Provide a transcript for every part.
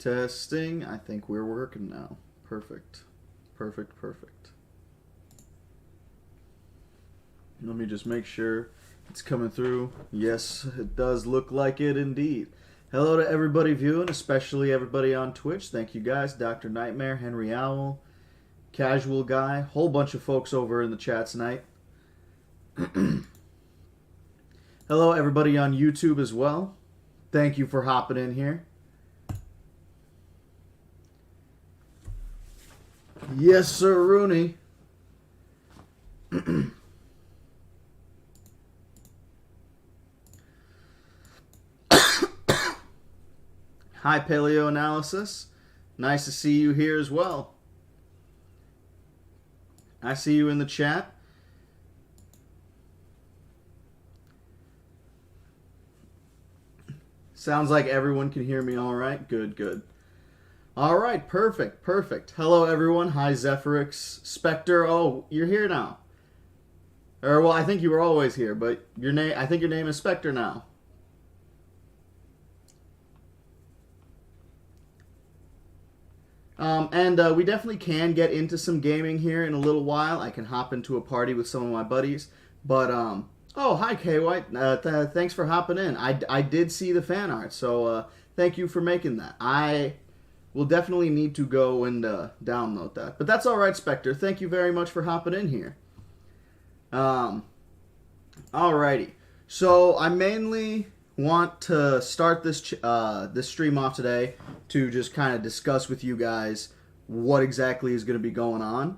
Testing. I think we're working now. Perfect. Perfect, perfect. Let me just make sure it's coming through. Yes, it does look like it indeed. Hello to everybody viewing, especially everybody on Twitch. Thank you guys. Dr. Nightmare, Henry Owl, Casual Guy, whole bunch of folks over in the chat tonight. Hello everybody on YouTube as well. Thank you for hopping in here. Yes, sir, Rooney. Hi, Paleo Analysis. Nice to see you here as well. I see you in the chat. Sounds like everyone can hear me all right. Good, good. All right, perfect, perfect. Hello, everyone. Hi, Zephyrix. Spectre. Oh, you're here now. Or, well, I think you were always here, but your name, I think your name is Spectre now. We definitely can get into some gaming here in a little while. I can hop into a party with some of my buddies. But, oh, hi, K-White. Thanks for hopping in. I did see the fan art, so thank you for making that. I will definitely need to go and download that. But that's all right, Spectre. Thank you very much for hopping in here. Alrighty. So, I mainly want to start this this stream off today to just kind of discuss with you guys what exactly is going to be going on.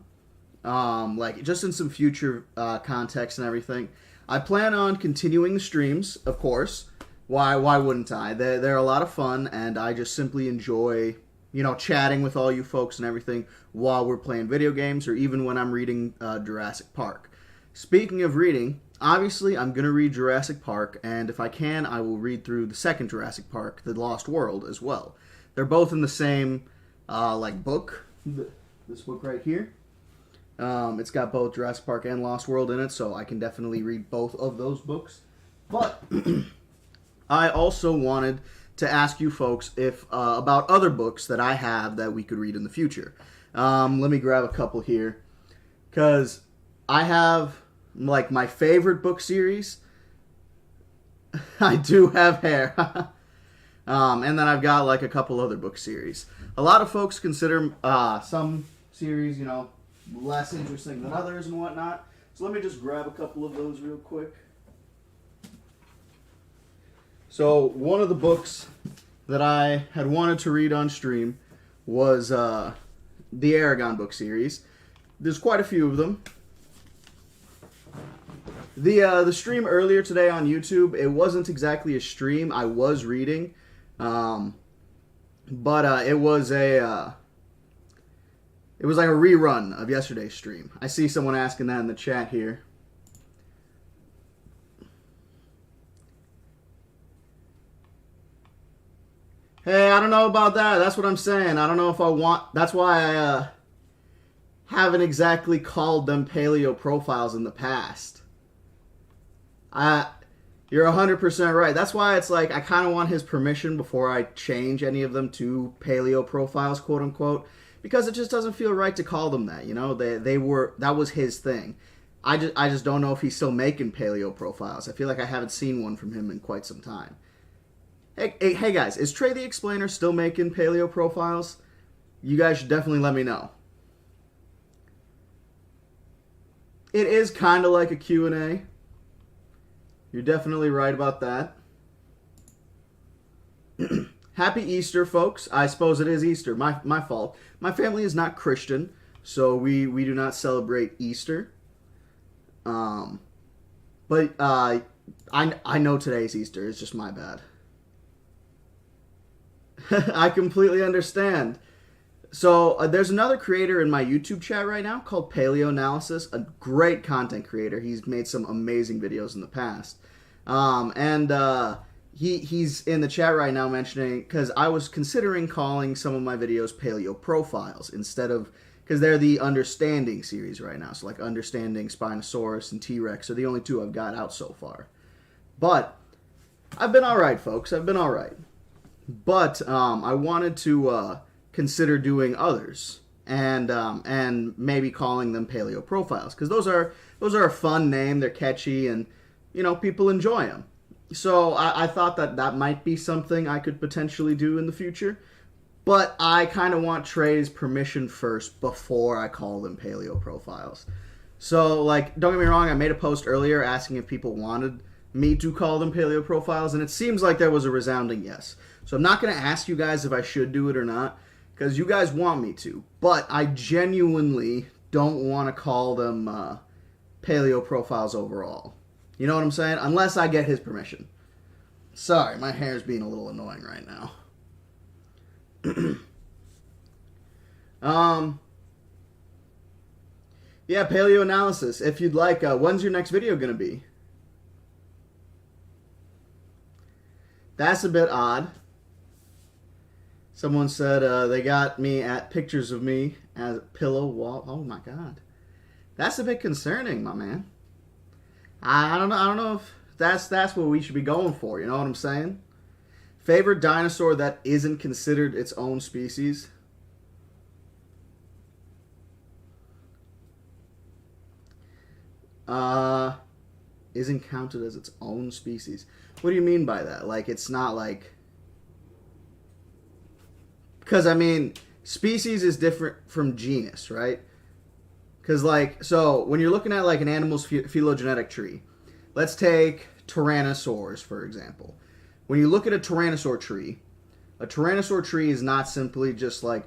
Like, just in some future context and everything. I plan on continuing the streams, of course. Why wouldn't I? They're a lot of fun, and I just simply enjoy, you know, chatting with all you folks and everything while we're playing video games, or even when I'm reading Jurassic Park. Speaking of reading, obviously I'm going to read Jurassic Park, and if I can, I will read through the second Jurassic Park, The Lost World, as well. They're both in the same, like, book. This book right here. It's got both Jurassic Park and Lost World in it, so I can definitely read both of those books. But I also wanted to ask you folks if about other books that I have that we could read in the future. Let me grab a couple here, because I have, like, my favorite book series. I do have hair. And then I've got, like, a couple other book series. A lot of folks consider some series, you know, less interesting than others and whatnot. So let me just grab a couple of those real quick. So one of the books that I had wanted to read on stream was the Aragon book series. There's quite a few of them. The stream earlier today on YouTube, it wasn't exactly a stream. I was reading, but it was a it was like a rerun of yesterday's stream. I see someone asking that in the chat here. Hey, I don't know about that. That's what I'm saying. I don't know if I want... That's why I haven't exactly called them paleo profiles in the past. You're 100% right. That's why it's like I kind of want his permission before I change any of them to paleo profiles, quote unquote, because it just doesn't feel right to call them that. You know, that was his thing. I just don't know if he's still making paleo profiles. I feel like I haven't seen one from him in quite some time. Hey guys, is Trey the Explainer still making paleo profiles? You guys should definitely let me know. It is kind of like a Q&A. You're definitely right about that. Happy Easter, folks. I suppose it is Easter. My fault. My family is not Christian, so we do not celebrate Easter. But I know today's Easter. It's just my bad. I completely understand. So there's another creator in my YouTube chat right now called Paleo Analysis, a great content creator. He's made some amazing videos in the past. He's in the chat right now mentioning, because I was considering calling some of my videos Paleo Profiles instead of, because they're the Understanding series right now. So like Understanding, Spinosaurus, and T-Rex are the only two I've got out so far. But I've been alright, folks. I've been alright. but I wanted to consider doing others and maybe calling them paleo profiles, because those are a fun name. They're catchy, and people enjoy them. So I thought that might be something I could potentially do in the future. But I kind of want Trey's permission first before I call them paleo profiles. So, like, don't get me wrong, I made a post earlier asking if people wanted me to call them paleo profiles, and it seems like there was a resounding yes. So I'm not going to ask you guys if I should do it or not, because you guys want me to. But I genuinely don't want to call them paleo profiles overall. You know what I'm saying? Unless I get his permission. Sorry, my hair's being a little annoying right now. Yeah, paleo analysis. If you'd like, when's your next video gonna be? That's a bit odd. Someone said they got me at pictures of me as a pillow wall. Oh my god, that's a bit concerning, my man. I don't know if that's what we should be going for. You know what I'm saying? Favorite dinosaur that isn't considered its own species? Isn't counted as its own species. What do you mean by that? Like, it's not like... Because, I mean, species is different from genus, right? Because, like, so, when you're looking at, like, an animal's phylogenetic tree, let's take tyrannosaurs, for example. When you look at a tyrannosaur tree is not simply just like,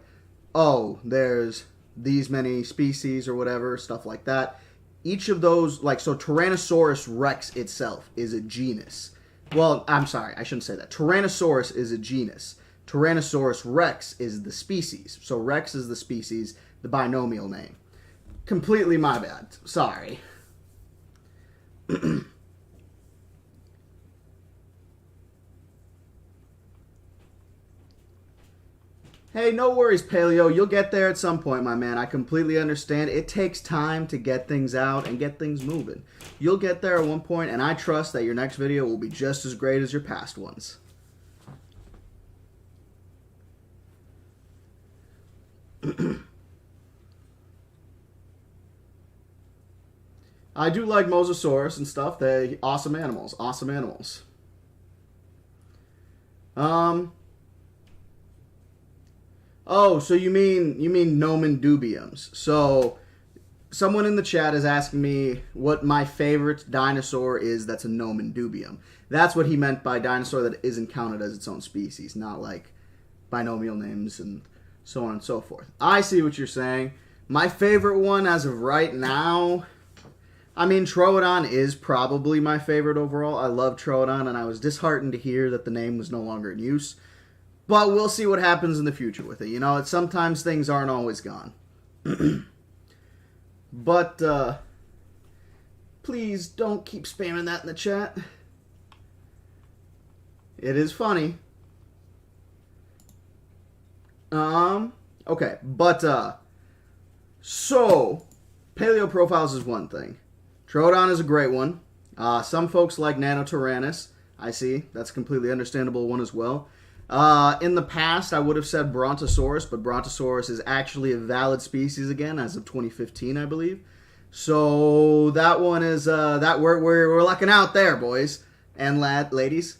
oh, there's these many species or whatever, stuff like that. Each of those, like, so Tyrannosaurus rex itself is a genus. Well, I'm sorry, I shouldn't say that. Tyrannosaurus is a genus. Tyrannosaurus rex is the species. So rex is the species, the binomial name. Completely my bad. Sorry. Hey, no worries, Paleo. You'll get there at some point, my man. I completely understand. It takes time to get things out and get things moving. You'll get there at one point, and I trust that your next video will be just as great as your past ones. I do like Mosasaurus and stuff. They're awesome animals. Awesome animals. Oh, so you mean nomen dubiums. So someone in the chat is asking me what my favorite dinosaur is that's a nomen dubium. That's what he meant by dinosaur that isn't counted as its own species, not like binomial names and so on and so forth. I see what you're saying. My favorite one as of right now, I mean, Troodon is probably my favorite overall. I love Troodon, and I was disheartened to hear that the name was no longer in use. But we'll see what happens in the future with it. You know, sometimes things aren't always gone. But, please don't keep spamming that in the chat. It is funny. Okay, but, so, paleo profiles is one thing. Troodon is a great one. Some folks like Nanotyrannus. I see. That's a completely understandable one as well. In the past, I would have said Brontosaurus, but Brontosaurus is actually a valid species again as of 2015, I believe. So that one is that we're lucking out there, boys and ladies,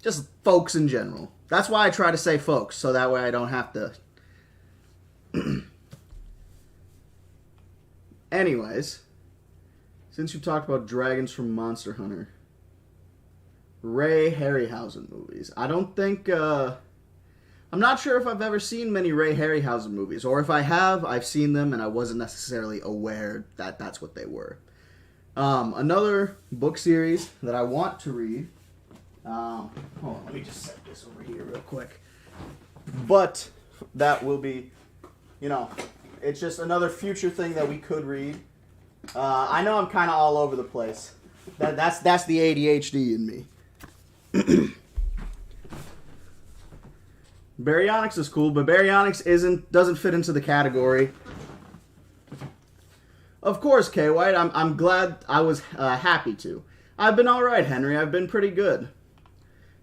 just folks in general. That's why I try to say folks, so that way I don't have to. Anyways, since you talked about dragons from Monster Hunter. Ray Harryhausen movies. I don't think, I'm not sure if I've ever seen many Ray Harryhausen movies, or if I have, I've seen them and I wasn't necessarily aware that that's what they were. Another book series that I want to read, hold on, let me just set this over here real quick. But that will be, you know, it's just another future thing that we could read. I know I'm kind of all over the place. That's the ADHD in me. Baryonyx is cool, but Baryonyx doesn't fit into the category. Of course, K White. I'm glad I was happy to. I've been all right, Henry. I've been pretty good.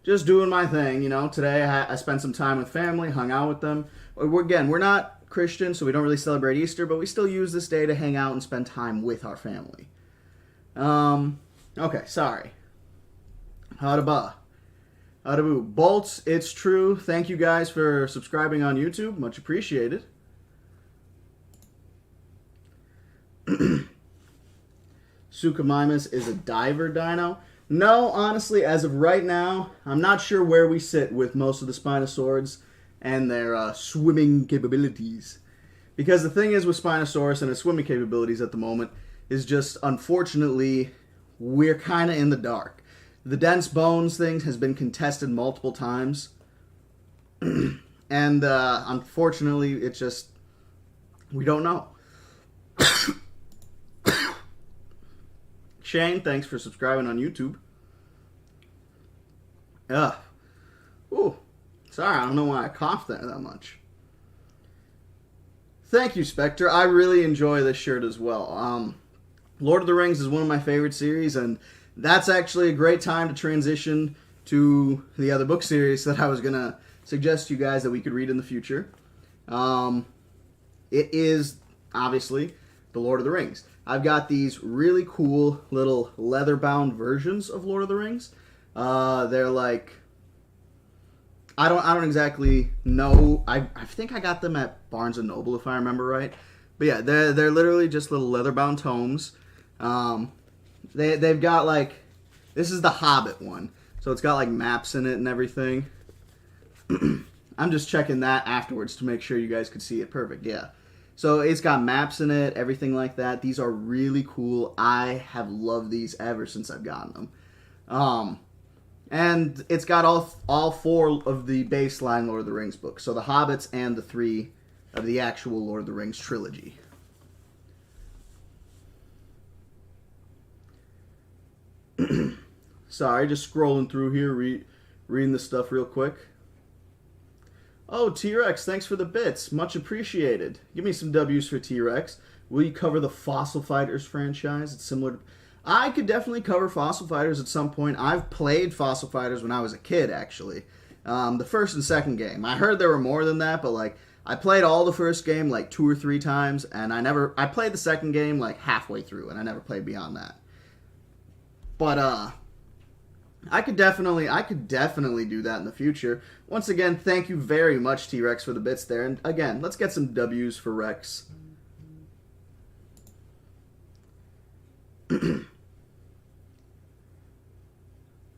just doing my thing. You know, today I spent some time with family, hung out with them. We're not Christian, so we don't really celebrate Easter, but we still use this day to hang out and spend time with our family. Okay, sorry. Hadaba. Hadabu. Bolts, it's true. Thank you guys for subscribing on YouTube. Much appreciated. Suchomimus is a diver dino. No, honestly, as of right now, I'm not sure where we sit with most of the Spinosaurs and their swimming capabilities. Because the thing is with Spinosaurus and its swimming capabilities at the moment is just, unfortunately, we're kind of in the dark. The dense bones thing has been contested multiple times. And unfortunately, it's just, we don't know. Shane, thanks for subscribing on YouTube. Ugh. Ooh. Sorry, I don't know why I coughed there that much. Thank you, Spectre. I really enjoy this shirt as well. Lord of the Rings is one of my favorite series, and that's actually a great time to transition to the other book series that I was going to suggest to you guys that we could read in the future. It is, obviously, the Lord of the Rings. I've got these really cool little leather-bound versions of Lord of the Rings. They're like, I don't exactly know. I think I got them at Barnes & Noble, if I remember right. But yeah, they're literally just little leather-bound tomes. They've got like, this is the Hobbit one, so it's got like maps in it and everything. I'm just checking that afterwards to make sure you guys could see it perfect. Yeah. So it's got maps in it, everything like that. These are really cool. I have loved these ever since I've gotten them. And it's got all four of the baseline Lord of the Rings books. So the Hobbits and the 3 of the actual Lord of the Rings trilogy. Sorry, just scrolling through here, reading this stuff real quick. Oh, T-Rex, thanks for the bits. Much appreciated. Give me some W's for T-Rex. Will you cover the Fossil Fighters franchise? It's similar to... I could definitely cover Fossil Fighters at some point. I've played Fossil Fighters when I was a kid, actually. The first and second game. I heard there were more than that, but like I played all the first game like 2 or 3 times, and I played the second game like halfway through, and I never played beyond that. But I could definitely do that in the future. Once again, thank you very much, T-Rex, for the bits there. And again, let's get some W's for Rex.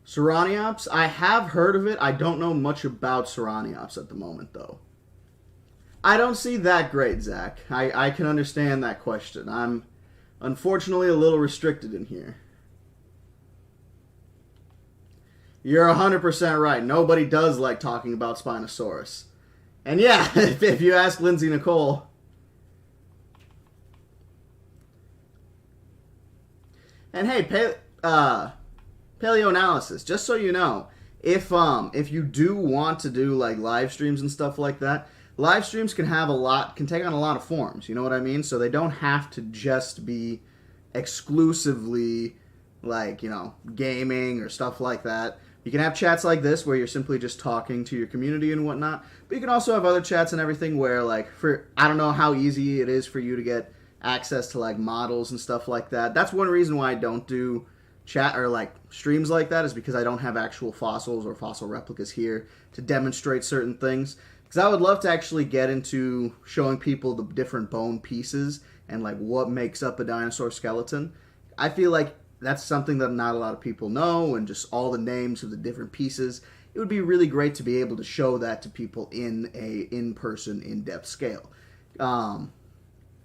Ceraniops, I have heard of it. I don't know much about Ceraniops at the moment, though. I don't see that great, Zach. I can understand that question. I'm unfortunately a little restricted in here. You're 100% right. Nobody does like talking about Spinosaurus. And yeah, if you ask Lindsay Nicole... And hey, Paleoanalysis, just so you know, if you do want to do like live streams and stuff like that, live streams can take on a lot of forms, you know what I mean? So they don't have to just be exclusively like, you know, gaming or stuff like that. You can have chats like this where you're simply just talking to your community and whatnot, but you can also have other chats and everything where like I don't know how easy it is for you to get access to like models and stuff like that. That's one reason why I don't do chat or like streams like that, is because I don't have actual fossils or fossil replicas here to demonstrate certain things. Because I would love to actually get into showing people the different bone pieces and like what makes up a dinosaur skeleton. I feel like that's something that not a lot of people know, and just all the names of the different pieces. It would be really great to be able to show that to people in a in-person, in-depth scale.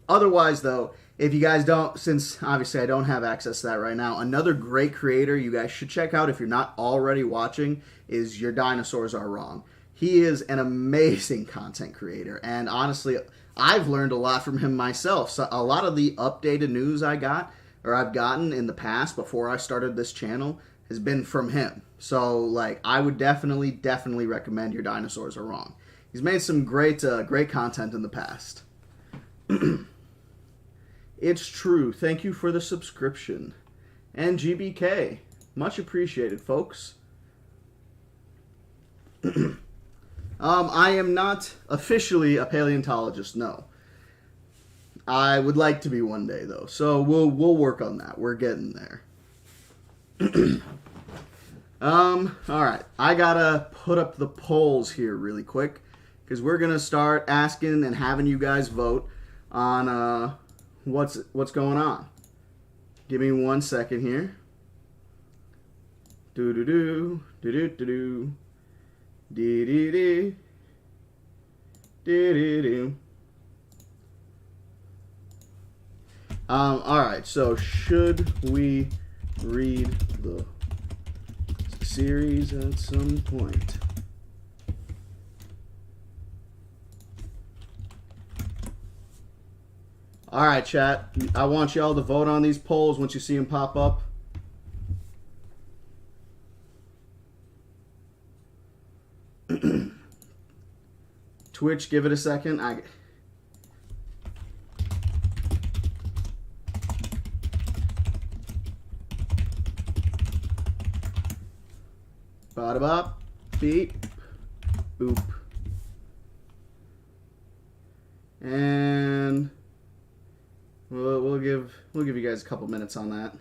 Otherwise, though, if you guys don't, since obviously I don't have access to that right now, another great creator you guys should check out if you're not already watching is Your Dinosaurs Are Wrong. He is an amazing content creator, and honestly, I've learned a lot from him myself. So a lot of the updated news I've gotten in the past before I started this channel has been from him. So like, I would definitely recommend Your Dinosaurs Are Wrong. He's made some great content in the past. It's true. Thank you for the subscription. And GBK. Much appreciated, folks. I am not officially a paleontologist, no. I would like to be one day, though. So we'll work on that. We're getting there. Alright. I gotta put up the polls here really quick, because we're gonna start asking and having you guys vote on what's going on. Give me 1 second here. Do-do-do, do-do-do-do, dee-dee-dee, dee-dee-dee. Alright, so should we read the series at some point? Alright, chat. I want y'all to vote on these polls once you see them pop up. Twitch, give it a second. Bada bop, beep, boop, and we'll give you guys a couple minutes on that.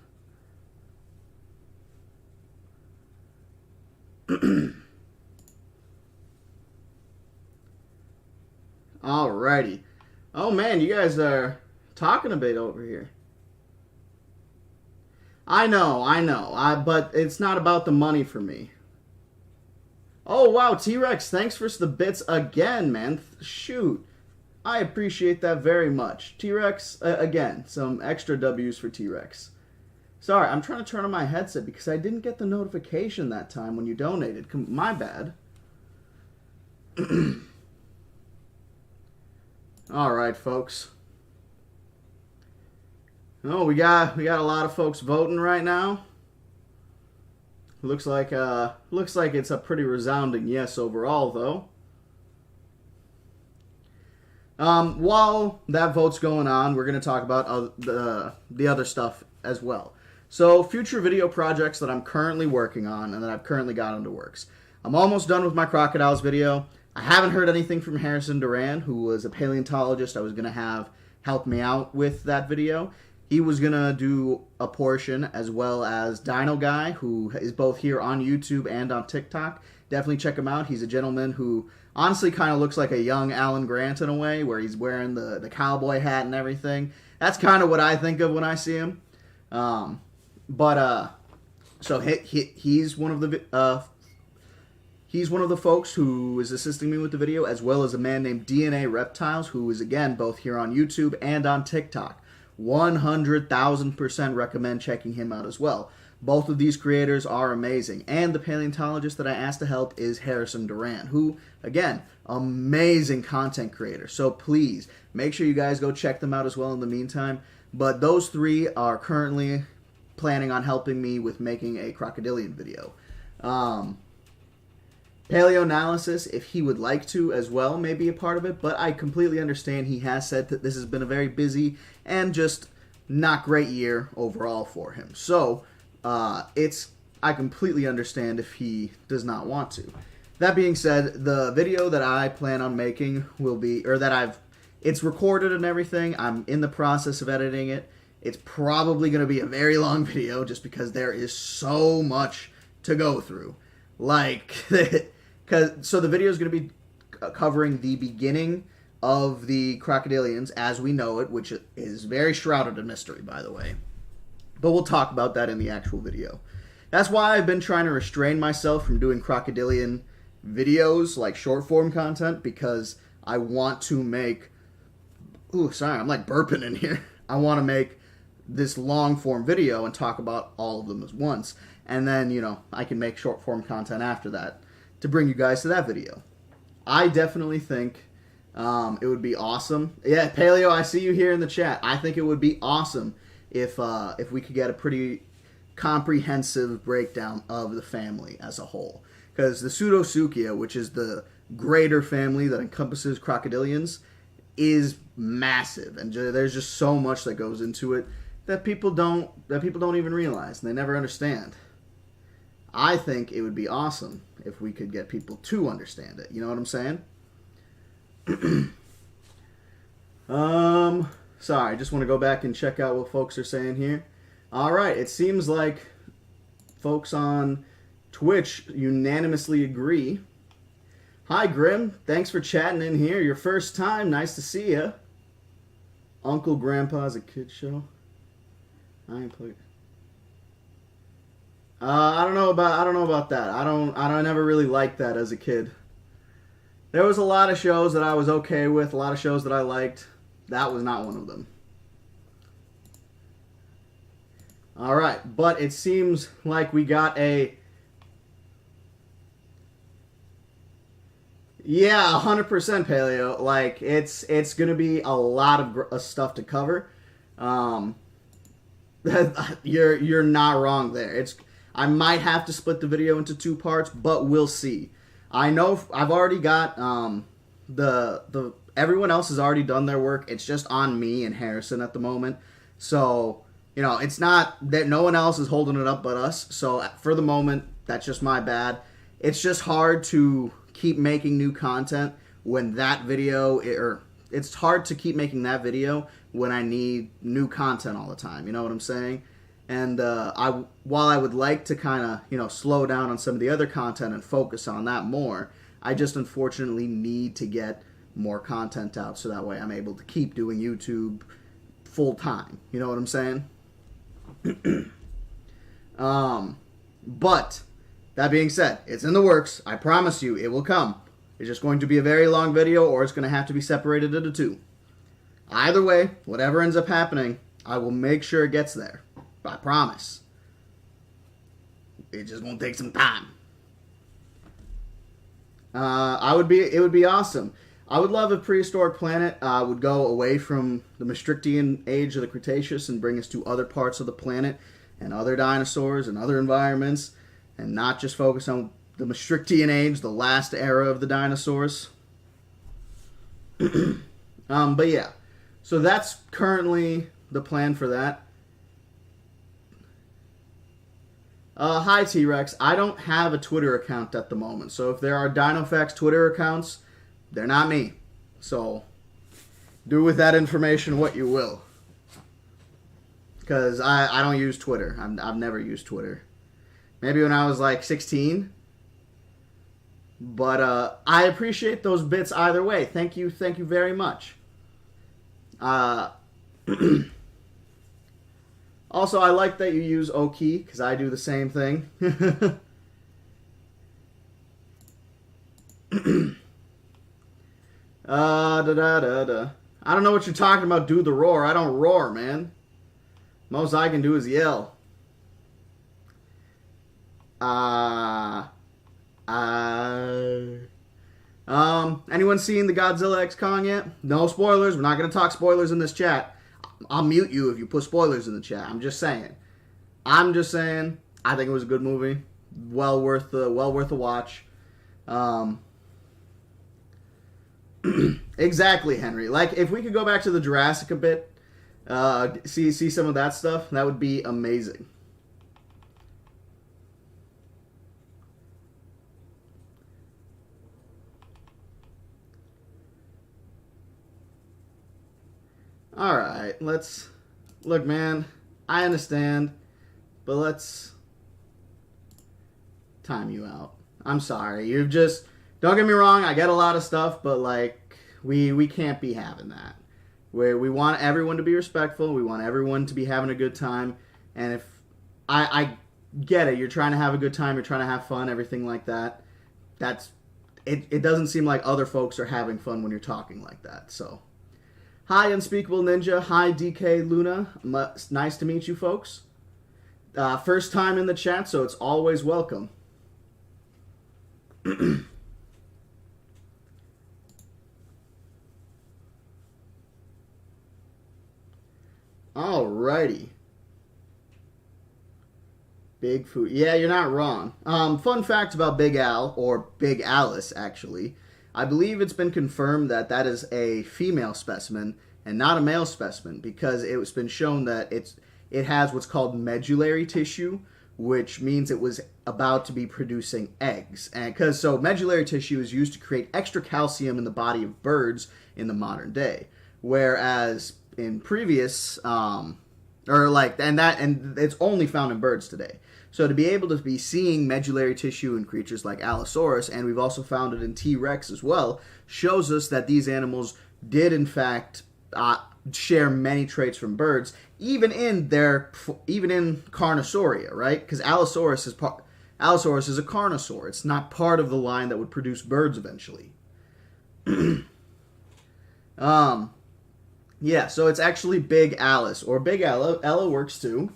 Alrighty. Oh man, you guys are talking a bit over here. I know. But it's not about the money for me. Oh wow, T-Rex, thanks for the bits again, man. Shoot. I appreciate that very much. T-Rex, again, some extra W's for T-Rex. Sorry, I'm trying to turn on my headset because I didn't get the notification that time when you donated. My bad. Alright, folks. Oh, we got a lot of folks voting right now. Looks like it's a pretty resounding yes overall, though. While that vote's going on, we're going to talk about the other stuff as well. So, future video projects that I'm currently working on and that I've currently got into works. I'm almost done with my crocodiles video. I haven't heard anything from Harrison Duran, who was a paleontologist I was going to have help me out with that video. He was going to do a portion, as well as Dino Guy, who is both here on YouTube and on TikTok. Definitely check him out. He's a gentleman who honestly kind of looks like a young Alan Grant in a way, where he's wearing the cowboy hat and everything. That's kind of what I think of when I see him. So he's one of the folks who is assisting me with the video, as well as a man named DNA Reptiles, who is again both here on YouTube and on TikTok. 100,000% recommend checking him out as well. Both of these creators are amazing. And the paleontologist that I asked to help is Harrison Duran, who, again, amazing content creator. So please, make sure you guys go check them out as well in the meantime. But those three are currently planning on helping me with making a crocodilian video. Paleoanalysis, if he would like to as well, may be a part of it, but I completely understand. He has said that this has been a very busy and just not great year overall for him. So, I completely understand if he does not want to. That being said, the video that I plan on making will be, it's recorded and everything. I'm in the process of editing it. It's probably going to be a very long video just because there is so much to go through. So the video is going to be covering the beginning of the crocodilians as we know it, which is very shrouded in mystery, by the way. But we'll talk about that in the actual video. That's why I've been trying to restrain myself from doing crocodilian videos, like short form content, because I want to make... Ooh, sorry, I'm like burping in here. I want to make this long form video and talk about all of them at once. And then, I can make short form content after that to bring you guys to that video. I definitely think it would be awesome. Yeah, Paleo, I see you here in the chat. I think it would be awesome if we could get a pretty comprehensive breakdown of the family as a whole. Because the Pseudosuchia, which is the greater family that encompasses crocodilians, is massive, and there's just so much that goes into it that people don't even realize, and they never understand. I think it would be awesome if we could get people to understand it. You know what I'm saying? Sorry, I just want to go back and check out what folks are saying here. All right, it seems like folks on Twitch unanimously agree. Hi, Grim. Thanks for chatting in here. Your first time. Nice to see you. Uncle Grandpa's a kid show. I ain't played. I don't know about that. I never really liked that as a kid. There was a lot of shows that I was okay with, a lot of shows that I liked. That was not one of them. All right, but it seems like we got a... Yeah, 100% Paleo. Like, it's going to be a lot of stuff to cover. You're not wrong there. I might have to split the video into 2 parts, but we'll see. I know I've already got everyone else has already done their work. It's just on me and Harrison at the moment. So, you know, it's not that no one else is holding it up but us. So for the moment, that's just my bad. It's just hard to keep making new content when that video, it's hard to keep making that video when I need new content all the time. You know what I'm saying? And while I would like to kind of, you know, slow down on some of the other content and focus on that more, I just unfortunately need to get more content out so that way I'm able to keep doing YouTube full time. You know what I'm saying? But that being said, it's in the works. I promise you it will come. It's just going to be a very long video, or it's going to have to be separated into 2. Either way, whatever ends up happening, I will make sure it gets there. I promise. It just won't take some time. It would be awesome. I would love if Prehistoric Planet would go away from the Maastrichtian age of the Cretaceous and bring us to other parts of the planet and other dinosaurs and other environments, and not just focus on the Maastrichtian age, the last era of the dinosaurs. But yeah, so that's currently the plan for that. Hi, T-Rex. I don't have a Twitter account at the moment, so if there are DinoFax Twitter accounts, they're not me. So, do with that information what you will. Because I don't use Twitter. I've never used Twitter. Maybe when I was like 16. But I appreciate those bits either way. Thank you very much. Also, I like that you use Oki, because I do the same thing. I don't know what you're talking about, do the roar. I don't roar, man. Most I can do is yell. Anyone seen the Godzilla X Kong yet? No spoilers. We're not going to talk spoilers in this chat. I'll mute you if you put spoilers in the chat. I'm just saying. I think it was a good movie. Well worth a watch. Exactly, Henry. Like, if we could go back to the Jurassic a bit, see some of that stuff, that would be amazing. Alright, look, man, I understand, but let's time you out. I'm sorry, don't get me wrong, I get a lot of stuff, but like, we can't be having that. We want everyone to be respectful, we want everyone to be having a good time, and if, I get it, you're trying to have a good time, you're trying to have fun, everything like that, it doesn't seem like other folks are having fun when you're talking like that, so... Hi, Unspeakable Ninja. Hi, DK Luna. Nice to meet you, folks. First time in the chat, so it's always welcome. Alrighty. Bigfoot. Yeah, you're not wrong. Fun fact about Big Al, or Big Alice, actually. I believe it's been confirmed that that is a female specimen and not a male specimen, because it's been shown that it has what's called medullary tissue, which means it was about to be producing eggs. And so medullary tissue is used to create extra calcium in the body of birds in the modern day, whereas in previous and it's only found in birds today. So to be able to be seeing medullary tissue in creatures like Allosaurus, and we've also found it in T-Rex as well, shows us that these animals did in fact share many traits from birds, even in Carnosauria, right? Because Allosaurus is a carnosaur. It's not part of the line that would produce birds eventually. Yeah, so it's actually Big Alice, or Big Ella. Ella works too.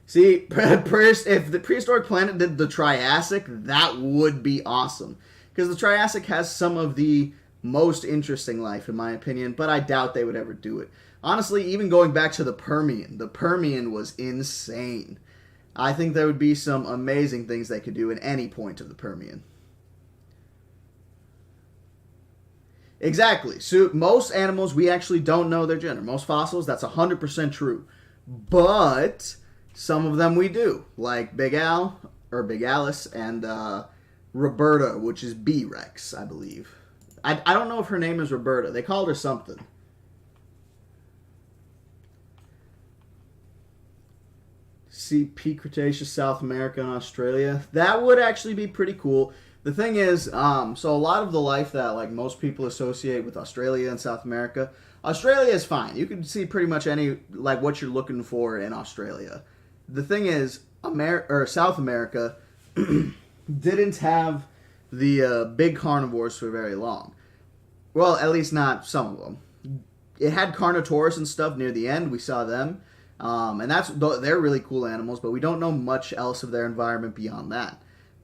See, if the prehistoric planet did the Triassic, that would be awesome. Because the Triassic has some of the most interesting life, in my opinion, but I doubt they would ever do it. Honestly, even going back to the Permian was insane. I think there would be some amazing things they could do at any point of the Permian. Exactly. So most animals, we actually don't know their gender. Most fossils, that's 100% true. But some of them we do, like Big Al, or Big Alice, and Roberta, which is B-Rex, I believe. I don't know if her name is Roberta. They called her something. See peak Cretaceous, South America and Australia. That would actually be pretty cool. The thing is, so a lot of the life that like most people associate with Australia and South America, Australia is fine. You can see pretty much any like what you're looking for in Australia. The thing is, South America didn't have the big carnivores for very long. Well, at least not some of them. It had Carnotaurus and stuff near the end. We saw them. And they're really cool animals, but we don't know much else of their environment beyond that.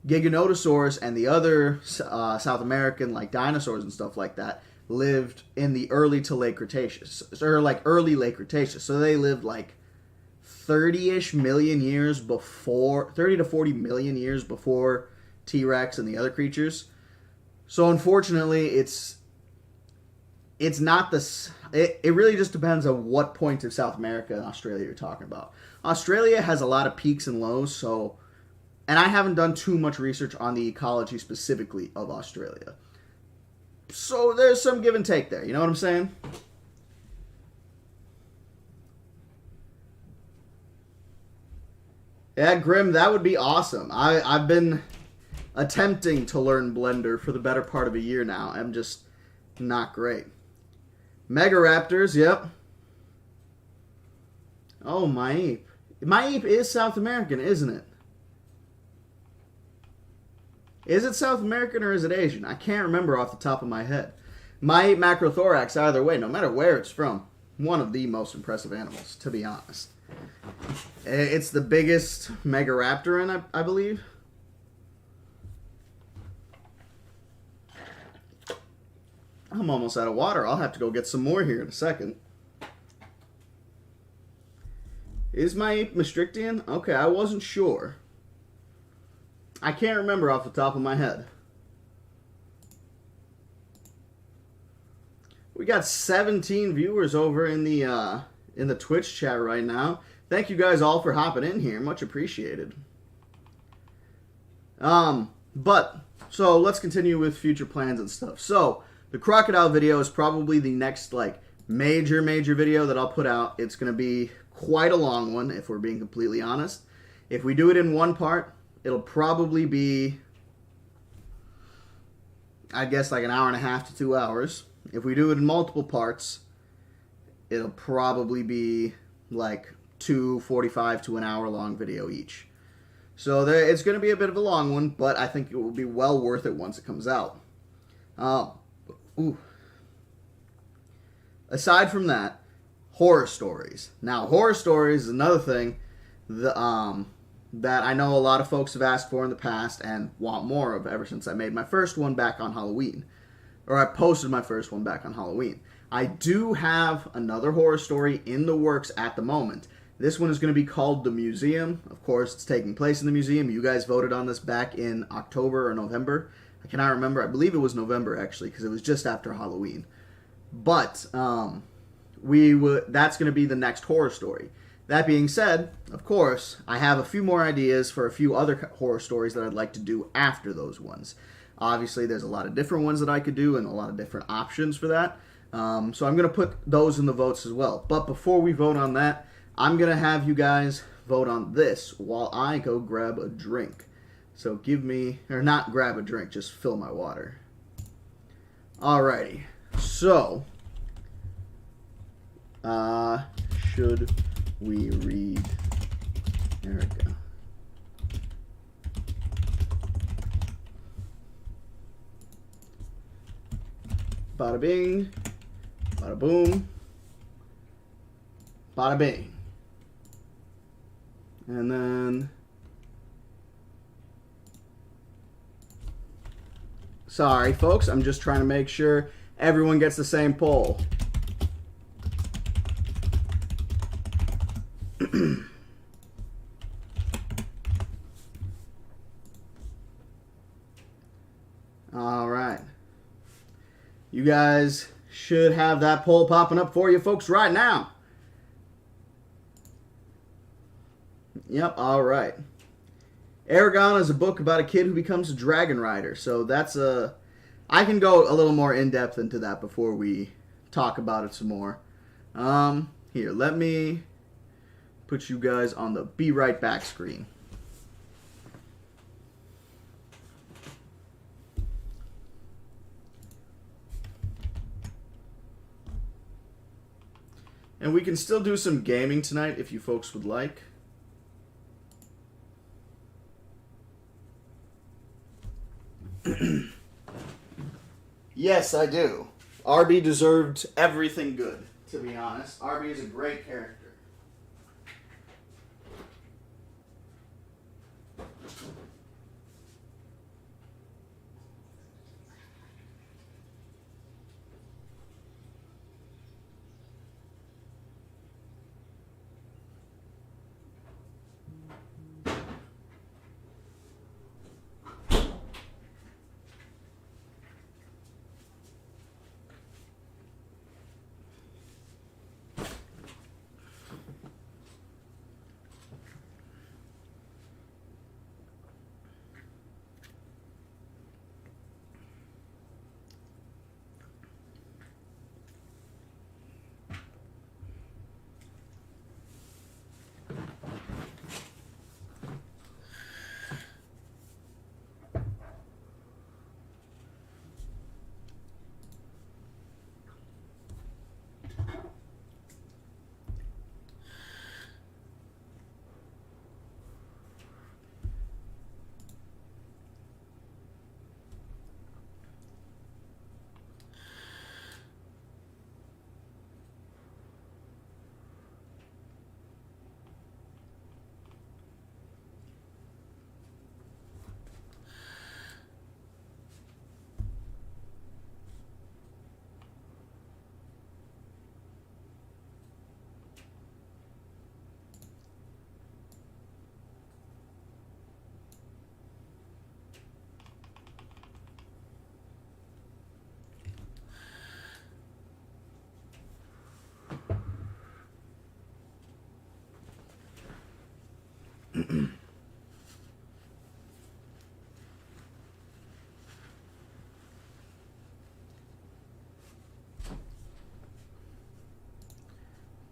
Giganotosaurus and the other South American like dinosaurs and stuff like that lived in the early to late Cretaceous, or like early late Cretaceous. So they lived like 30-ish million years before, 30 to 40 million years before T-Rex and the other creatures. So unfortunately, it's not this. It really just depends on what point of South America and Australia you're talking about. Australia has a lot of peaks and lows, so, and I haven't done too much research on the ecology specifically of Australia. So there's some give and take there, you know what I'm saying? Yeah, Grim, that would be awesome. I've been attempting to learn Blender for the better part of a year now. I'm just not great. Megaraptors, yep. Oh, Maip. Maip is South American, isn't it? Is it South American or is it Asian? I can't remember off the top of my head. Maip macrothorax, either way, no matter where it's from, one of the most impressive animals, to be honest. It's the biggest Megaraptoran, I believe. I'm almost out of water. I'll have to go get some more here in a second. Is my ape Maastrichtian? Okay, I wasn't sure. I can't remember off the top of my head. We got 17 viewers over in the Twitch chat right now. Thank you guys all for hopping in here. Much appreciated. But so let's continue with future plans and stuff. So the crocodile video is probably the next like major video that I'll put out. It's going to be quite a long one if we're being completely honest. If we do it in one part, it'll probably be, I guess, like an hour and a half to 2 hours. If we do it in multiple parts, it'll probably be like 2:45 to an hour long video each. So it's going to be a bit of a long one, but I think it will be well worth it once it comes out. Aside from that, horror stories. Now, horror stories is another thing that I know a lot of folks have asked for in the past and want more of ever since I made my first one back on Halloween. Or I posted my first one back on Halloween. I do have another horror story in the works at the moment. This one is going to be called The Museum. Of course, it's taking place in the museum. You guys voted on this back in October or November. I cannot remember. I believe it was November, actually, because it was just after Halloween. But that's going to be the next horror story. That being said, of course, I have a few more ideas for a few other horror stories that I'd like to do after those ones. Obviously, there's a lot of different ones that I could do and a lot of different options for that. So I'm going to put those in the votes as well. But before we vote on that, I'm going to have you guys vote on this while I go grab a drink. So give me, or not grab a drink, just fill my water. Alrighty. So, should we read? There we go. Bada bing, bada boom, bada bing. And then, sorry folks, I'm just trying to make sure everyone gets the same poll. All right. You guys should have that poll popping up for you folks right now. Yep, all right. Aragon is a book about a kid who becomes a dragon rider. So that's I can go a little more in-depth into that before we talk about it some more. Here, let me put you guys on the be right back screen. And we can still do some gaming tonight if you folks would like. Yes, I do. RB deserved everything good, to be honest. RB is a great character.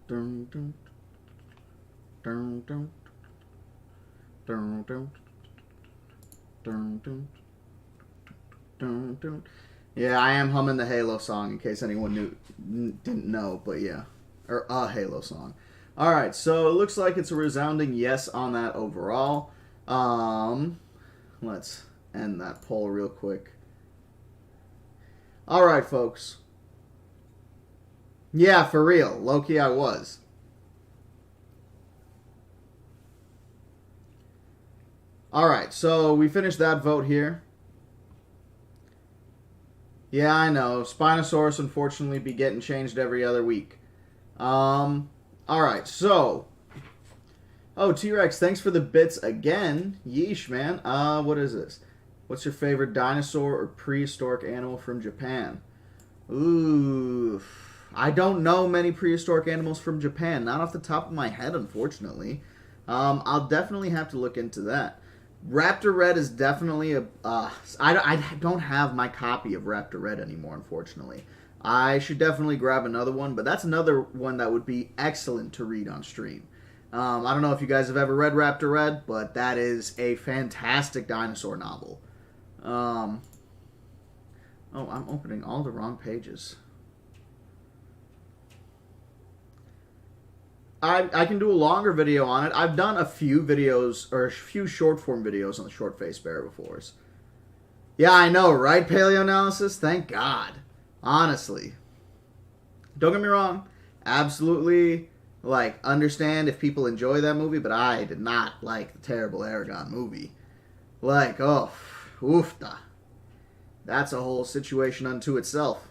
Dun, dun, dun, dun, dun, dun, dun, dun, dun, dun. Yeah, I am humming the Halo song in case anyone didn't know, but yeah, or a Halo song. All right, so it looks like it's a resounding yes on that overall. Let's end that poll real quick. All right, folks. Yeah, for real. Low-key, I was. Alright, so we finished that vote here. Yeah, I know. Spinosaurus, unfortunately, be getting changed every other week. Alright, so. Oh, T-Rex, thanks for the bits again. Yeesh, man. What is this? What's your favorite dinosaur or prehistoric animal from Japan? Ooh. I don't know many prehistoric animals from Japan. Not off the top of my head, unfortunately. I'll definitely have to look into that. Raptor Red is definitely a... I don't have my copy of Raptor Red anymore, unfortunately. I should definitely grab another one, but that's another one that would be excellent to read on stream. I don't know if you guys have ever read Raptor Red, but that is a fantastic dinosaur novel. Oh, I'm opening all the wrong pages. I can do a longer video on it. I've done a few videos, or a few short form videos on the short face bear before. Yeah, I know, right? Paleoanalysis? Thank God. Honestly. Don't get me wrong. Absolutely, understand if people enjoy that movie, but I did not like the terrible Aragon movie. Oh, oofta. That's a whole situation unto itself.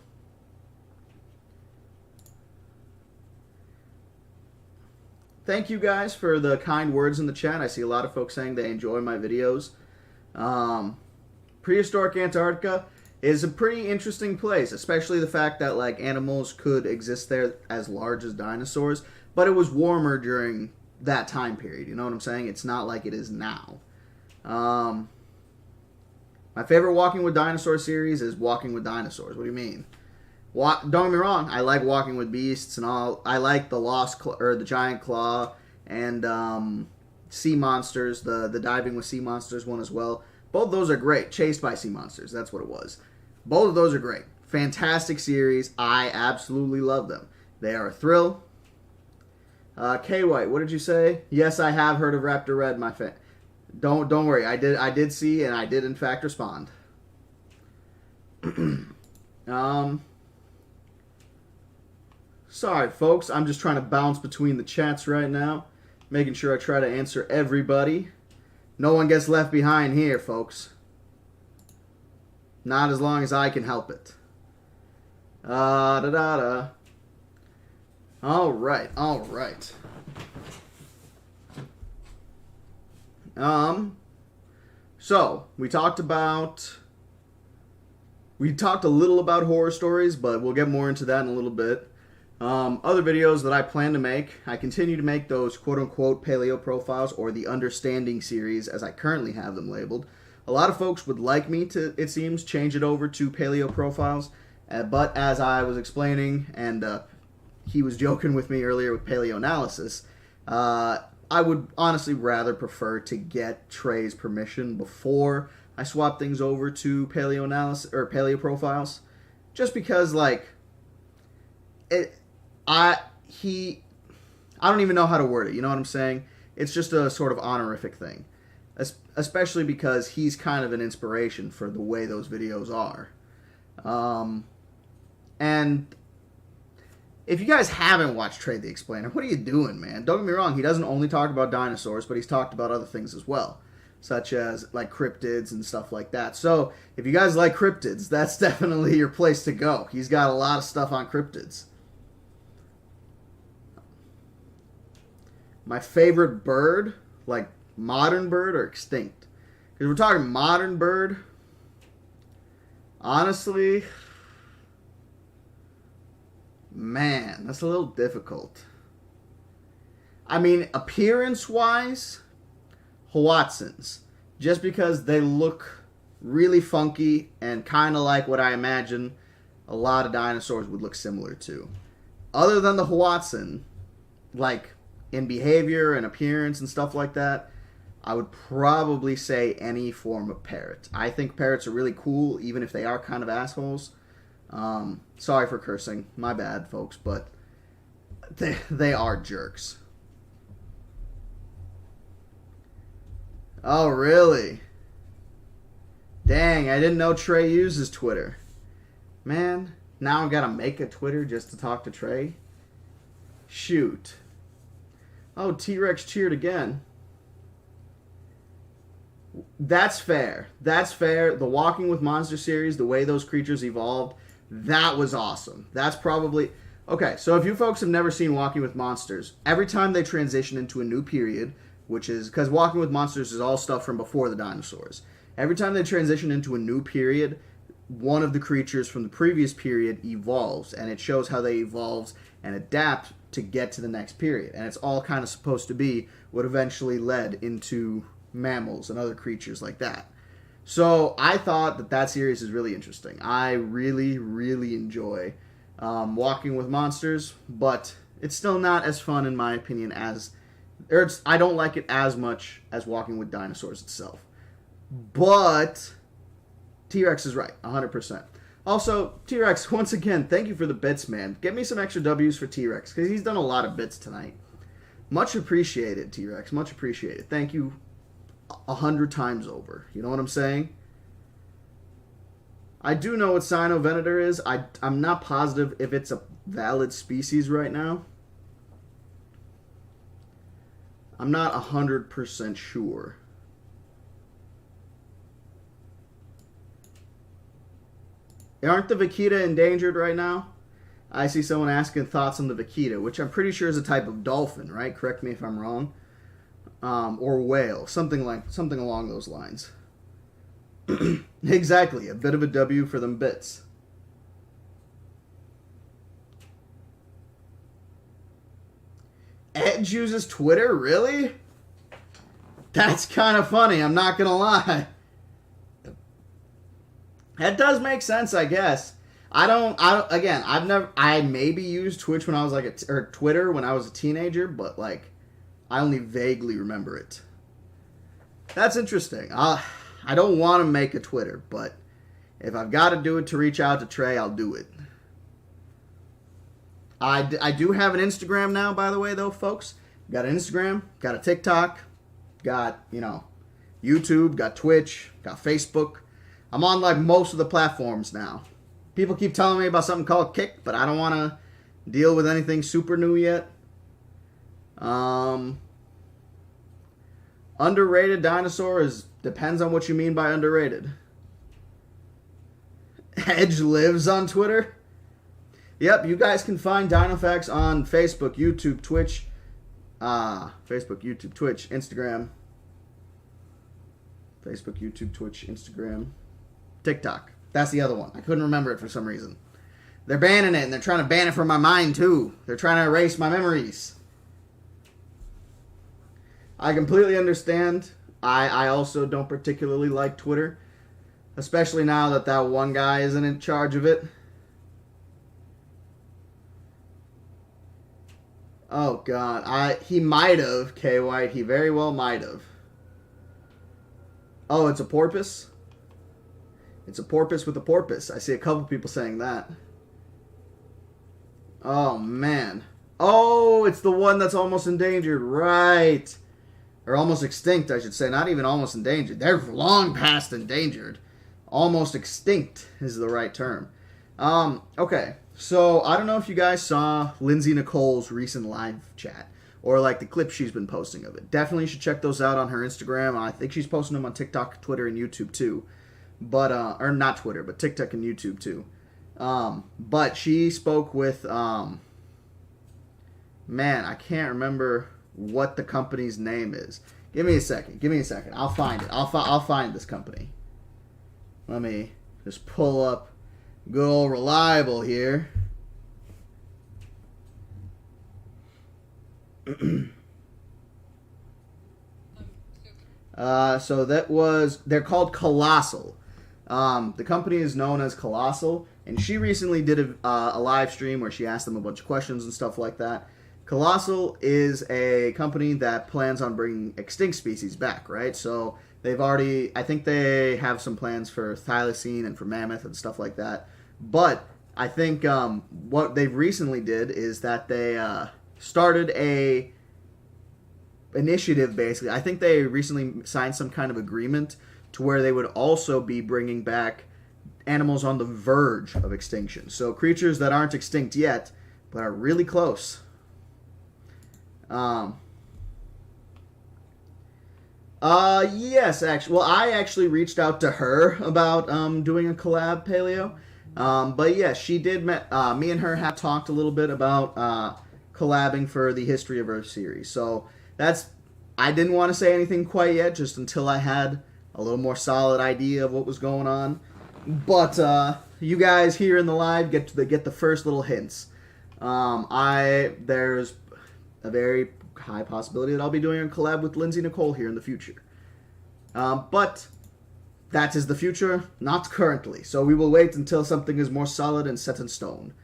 Thank you guys for the kind words in the chat. I see a lot of folks saying they enjoy my videos. Prehistoric Antarctica is a pretty interesting place, especially the fact that animals could exist there as large as dinosaurs, but it was warmer during that time period. You know what I'm saying? It's not like it is now. My favorite Walking with Dinosaurs series is Walking with Dinosaurs. What do you mean? Don't get me wrong, I like Walking with Beasts and all. I like the the Giant Claw and Sea Monsters, the Diving with Sea Monsters one as well. Both of those are great. Chased by Sea Monsters, that's what it was. Both of those are great. Fantastic series. I absolutely love them. They are a thrill. K White, what did you say? Yes, I have heard of Raptor Red, my fan. Don't worry. I did see, and I did in fact respond. Sorry, folks. I'm just trying to bounce between the chats right now, making sure I try to answer everybody. No one gets left behind here, folks. Not as long as I can help it. All right. So we talked a little about horror stories, but we'll get more into that in a little bit. Other videos that I plan to make, I continue to make those quote-unquote paleo profiles, or the understanding series as I currently have them labeled. A lot of folks would like me to, it seems, change it over to paleo profiles, but as I was explaining, and he was joking with me earlier with paleoanalysis, I would honestly rather prefer to get Trey's permission before I swap things over to paleoanalysis or paleo profiles, just because I don't even know how to word it, you know what I'm saying? It's just a sort of honorific thing, especially because he's kind of an inspiration for the way those videos are. And if you guys haven't watched Trey the Explainer, what are you doing, man? Don't get me wrong, he doesn't only talk about dinosaurs, but he's talked about other things as well, such as cryptids and stuff like that. So if you guys like cryptids, that's definitely your place to go. He's got a lot of stuff on cryptids. My favorite bird, modern bird or extinct? Because we're talking modern bird. Honestly, man, that's a little difficult. I mean, appearance-wise, Hoatzins. Just because they look really funky and kind of like what I imagine a lot of dinosaurs would look similar to. Other than the Hoatzin, in behavior and appearance and stuff like that, I would probably say any form of parrot. I think parrots are really cool, even if they are kind of assholes. Sorry for cursing. My bad, folks, but they are jerks. Oh, really? Dang, I didn't know Trey uses Twitter. Man, now I gotta make a Twitter just to talk to Trey? Shoot. Oh, T-Rex cheered again. That's fair. That's fair. The Walking with Monster series, the way those creatures evolved, that was awesome. That's probably... Okay, so if you folks have never seen Walking with Monsters, every time they transition into a new period, which is... Because Walking with Monsters is all stuff from before the dinosaurs. Every time they transition into a new period, one of the creatures from the previous period evolves, and it shows how they evolve and adapt to get to the next period. And it's all kind of supposed to be what eventually led into mammals and other creatures like that. So I thought that series is really interesting. I really, really enjoy walking with monsters, but it's still not as fun, in my opinion, I don't like it as much as walking with dinosaurs itself. But T-Rex is right, 100%. Also, T-Rex, once again, thank you for the bits, man. Get me some extra W's for T-Rex, because he's done a lot of bits tonight. Much appreciated, T-Rex. Much appreciated. Thank you 100 times over. You know what I'm saying? I do know what Cynovenator is. I'm not positive if it's a valid species right now. I'm not 100% sure. Aren't the vaquita endangered right now? I see someone asking thoughts on the vaquita, which I'm pretty sure is a type of dolphin, right? Correct me if I'm wrong. Or whale, something along those lines. Exactly, a bit of a W for them bits. Edge uses Twitter, really? That's kind of funny, I'm not gonna lie. That does make sense, I guess. I maybe used Twitch when I was or Twitter when I was a teenager, but like, I only vaguely remember it. That's interesting. I don't want to make a Twitter, but if I've got to do it to reach out to Trey, I'll do it. I do have an Instagram now, by the way, though, folks. Got an Instagram, got a TikTok, got, YouTube, got Twitch, got Facebook. I'm on, like, most of the platforms now. People keep telling me about something called Kick, but I don't want to deal with anything super new yet. Underrated dinosaur depends on what you mean by underrated. Edge lives on Twitter? Yep, you guys can find DinoFax on Facebook, YouTube, Twitch. Facebook, YouTube, Twitch, Instagram. Facebook, YouTube, Twitch, Instagram. TikTok. That's the other one. I couldn't remember it for some reason. They're banning it, and they're trying to ban it from my mind, too. They're trying to erase my memories. I completely understand. I also don't particularly like Twitter. Especially now that one guy isn't in charge of it. Oh, God. He might have, K-White. He very well might have. Oh, it's a porpoise? It's a porpoise with a porpoise. I see a couple people saying that. Oh, man. Oh, it's the one that's almost endangered. Right. Or almost extinct, I should say. Not even almost endangered. They're long past endangered. Almost extinct is the right term. Okay. So, I don't know if you guys saw Lindsay Nicole's recent live chat. Or, like, the clips she's been posting of it. Definitely should check those out on her Instagram. I think she's posting them on TikTok, Twitter, and YouTube, too. But, or not Twitter, but TikTok and YouTube, too. But she spoke with, man, I can't remember what the company's name is. Give me a second. I'll find it. I'll find this company. Let me just pull up good old Reliable here. So they're called Colossal. The company is known as Colossal, and she recently did a live stream where she asked them a bunch of questions and stuff like that. Colossal is a company that plans on bringing extinct species back, right? So I think they have some plans for thylacine and for mammoth and stuff like that. But I think what they recently did is that they started a initiative, basically. I think they recently signed some kind of agreement to where they would also be bringing back animals on the verge of extinction. So creatures that aren't extinct yet, but are really close. Yes, actually. Well, I actually reached out to her about doing a collab, Paleo. But yeah, she did. Me and her have talked a little bit about collabing for the History of Earth series. So I didn't want to say anything quite yet, just until I had a little more solid idea of what was going on. But you guys here in the live get the first little hints. There's a very high possibility that I'll be doing a collab with Lindsay Nicole here in the future. But that is the future, not currently. So we will wait until something is more solid and set in stone.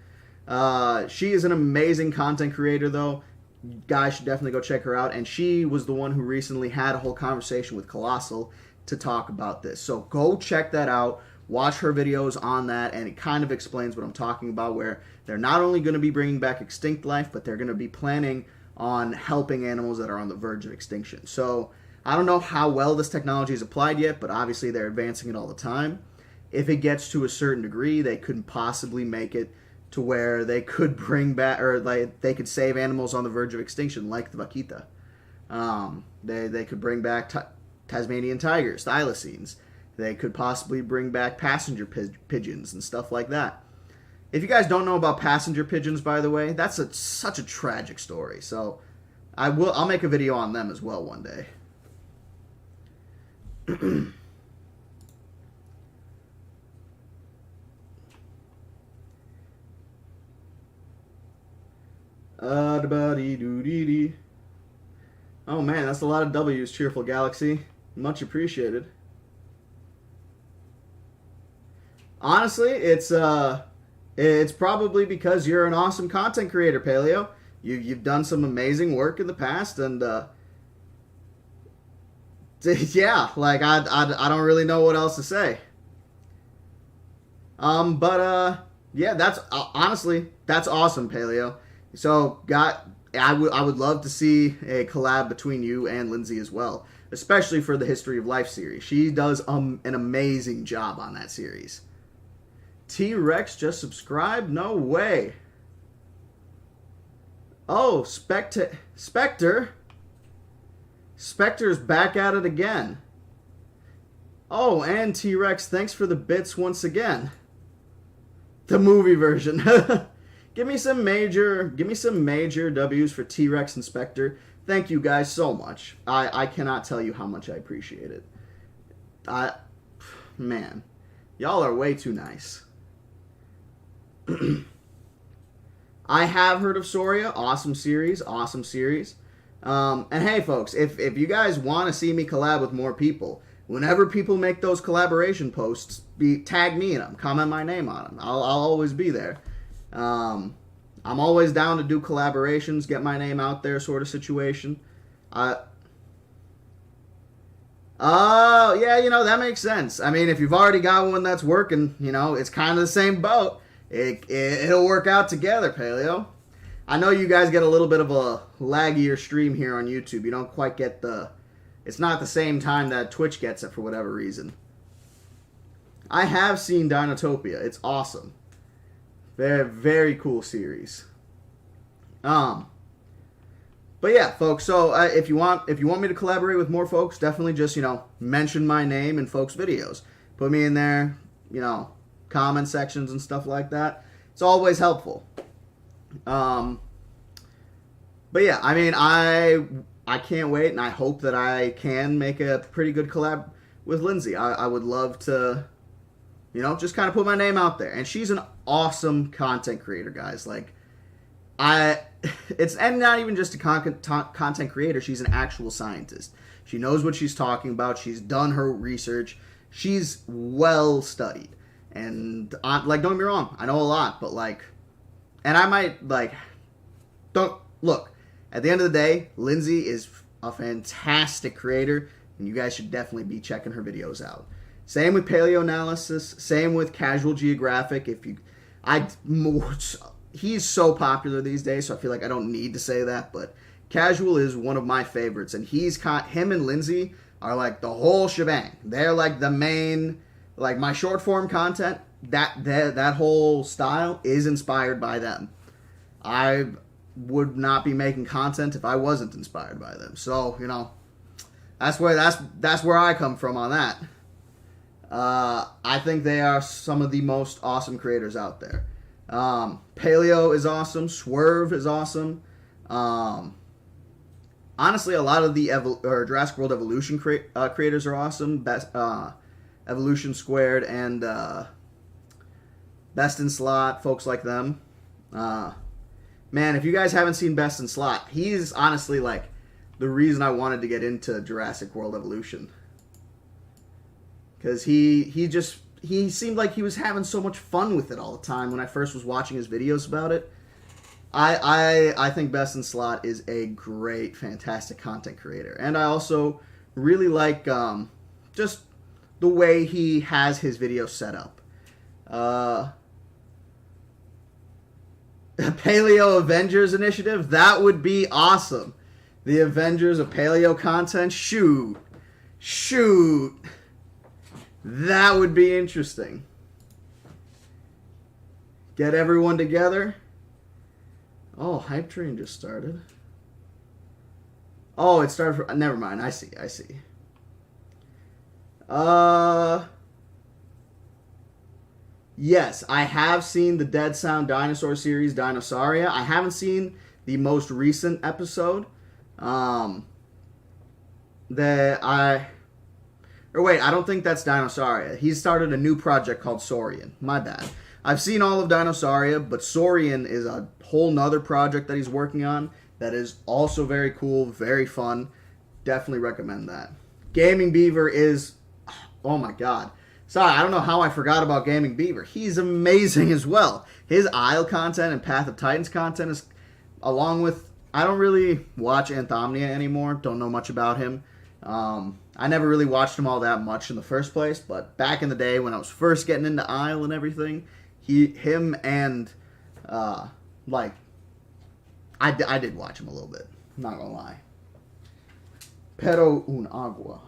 She is an amazing content creator, though. You guys should definitely go check her out. And she was the one who recently had a whole conversation with Colossal to talk about this. So go check that out. Watch her videos on that, and it kind of explains what I'm talking about, where they're not only going to be bringing back extinct life, but they're going to be planning on helping animals that are on the verge of extinction. So I don't know how well this technology is applied yet, but obviously they're advancing it all the time. If it gets to a certain degree, they could possibly make it to where they could bring back, or like they could save animals on the verge of extinction, like the vaquita. They could bring back Tasmanian tigers, thylacines. They could possibly bring back passenger pigeons and stuff like that. If you guys don't know about passenger pigeons, by the way, that's such a tragic story. So I'll make a video on them as well one day. Oh man, that's a lot of W's, Cheerful Galaxy. Much appreciated. Honestly, it's probably because you're an awesome content creator, Paleo. You've done some amazing work in the past, and yeah, like I don't really know what else to say. Yeah, that's honestly that's awesome, Paleo. So I would love to see a collab between you and Lindsay as well, especially for the History of Life series. She does an amazing job on that series. T-Rex just subscribed? No way. Oh, Spectre. Spectre's back at it again. Oh, and T-Rex, thanks for the bits once again. The movie version. Give me some major W's for T-Rex and Spectre. Thank you guys so much. I cannot tell you how much I appreciate it. Man, y'all are way too nice. I have heard of Soria. Awesome series. And hey, folks, if you guys want to see me collab with more people, whenever people make those collaboration posts, tag me in them. Comment my name on them. I'll always be there. I'm always down to do collaborations, get my name out there sort of situation. Oh, yeah, that makes sense. I mean, if you've already got one that's working, it's kind of the same boat. It'll work out together, Paleo. I know you guys get a little bit of a laggier stream here on YouTube. You don't quite get it's not the same time that Twitch gets it for whatever reason. I have seen Dinotopia. It's awesome. Very, very cool series. But yeah, folks, so if you want me to collaborate with more folks, definitely just, mention my name in folks' videos. Put me in there, comment sections and stuff like that. It's always helpful. But yeah, I mean, I can't wait, and I hope that I can make a pretty good collab with Lindsay. I would love to, just kind of put my name out there. And she's an awesome content creator, guys. Like, and not even just a content creator, she's an actual scientist. She knows what she's talking about. She's done her research. She's well studied. And, don't get me wrong, I know a lot, but, and I might, look, at the end of the day, Lindsay is a fantastic creator, and you guys should definitely be checking her videos out. Same with Paleo Analysis, same with Casual Geographic. He's so popular these days, so I feel like I don't need to say that, but Casual is one of my favorites, and him and Lindsay are like the whole shebang. They're like the main, my short form content, that whole style is inspired by them. I would not be making content if I wasn't inspired by them. So, that's where I come from on that. I think they are some of the most awesome creators out there. Paleo is awesome. Swerve is awesome. Honestly, a lot of the Jurassic World Evolution creators are awesome. Evolution Squared, and Best in Slot, folks like them. Man, if you guys haven't seen Best in Slot, he's honestly like the reason I wanted to get into Jurassic World Evolution. Because he seemed like he was having so much fun with it all the time when I first was watching his videos about it. I think Best in Slot is a great, fantastic content creator. And I also really like just the way he has his videos set up. Paleo Avengers Initiative, that would be awesome. The Avengers of Paleo content, shoot. That would be interesting. Get everyone together. Oh, Hype Train just started. Oh, it started for... Never mind. I see. Yes, I have seen the Dead Sound Dinosaur series, Dinosauria. I haven't seen the most recent episode. I don't think that's Dinosauria. He started a new project called Saurian. My bad. I've seen all of Dinosauria, but Saurian is a whole nother project that he's working on that is also very cool, very fun. Definitely recommend that. Gaming Beaver is... Oh my god. Sorry, I don't know how I forgot about Gaming Beaver. He's amazing as well. His Isle content and Path of Titans content is... Along with... I don't really watch Anthomnia anymore. Don't know much about him. I never really watched him all that much in the first place, but back in the day when I was first getting into Isle and everything, him and, I did watch him a little bit. I'm not gonna lie. Pero un agua.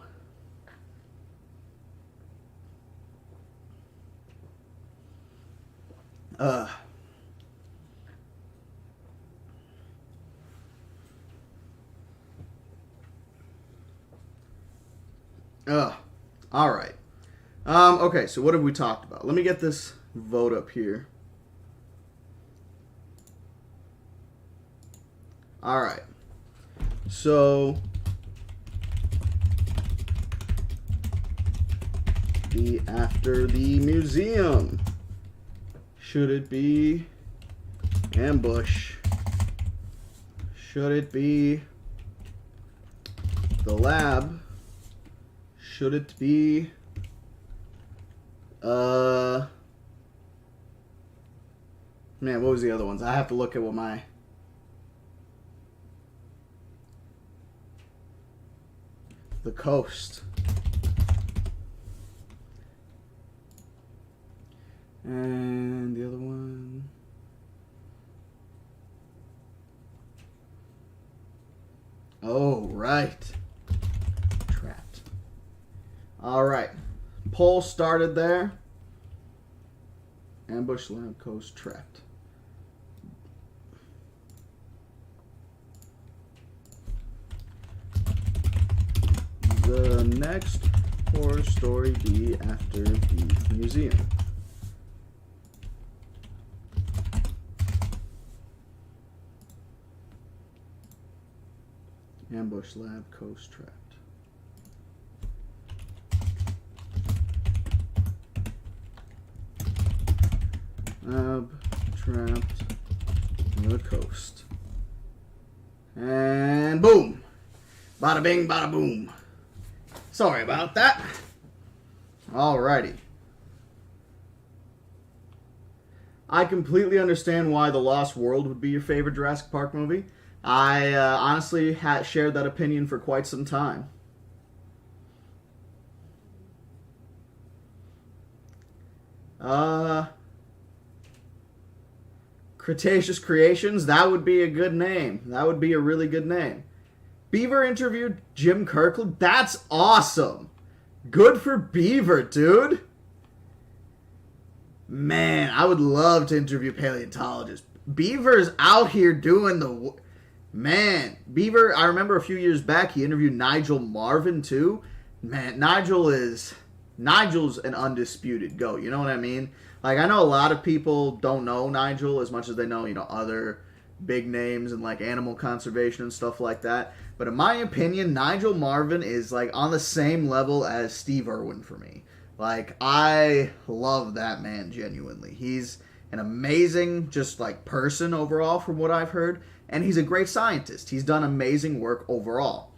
Alright. Okay, so what have we talked about? Let me get this vote up here. Alright. So... be after the museum. Should it be ambush? Should it be the lab? Should it be man, what was the other ones? I have to look at what my the coast. And the other one. Oh, right. Trapped. All right. Poll started there. Ambush, lab, coast, trapped. The next horror story be after the museum. Ambush, lab, coast, trapped. Lab, trapped, the coast. And boom! Bada bing, bada boom. Sorry about that. Alrighty. I completely understand why The Lost World would be your favorite Jurassic Park movie. I honestly had shared that opinion for quite some time. Cretaceous Creations, that would be a good name. That would be a really good name. Beaver interviewed Jim Kirkland? That's awesome. Good for Beaver, dude. Man, I would love to interview paleontologists. Beaver's out here doing the... Man, Beaver, I remember a few years back, he interviewed Nigel Marvin, too. Man, Nigel's an undisputed GOAT, you know what I mean? Like, I know a lot of people don't know Nigel as much as they know, other big names and, animal conservation and stuff like that. But in my opinion, Nigel Marvin is, on the same level as Steve Irwin for me. Like, I love that man genuinely. He's an amazing, just like person overall from what I've heard, and he's a great scientist. He's done amazing work overall.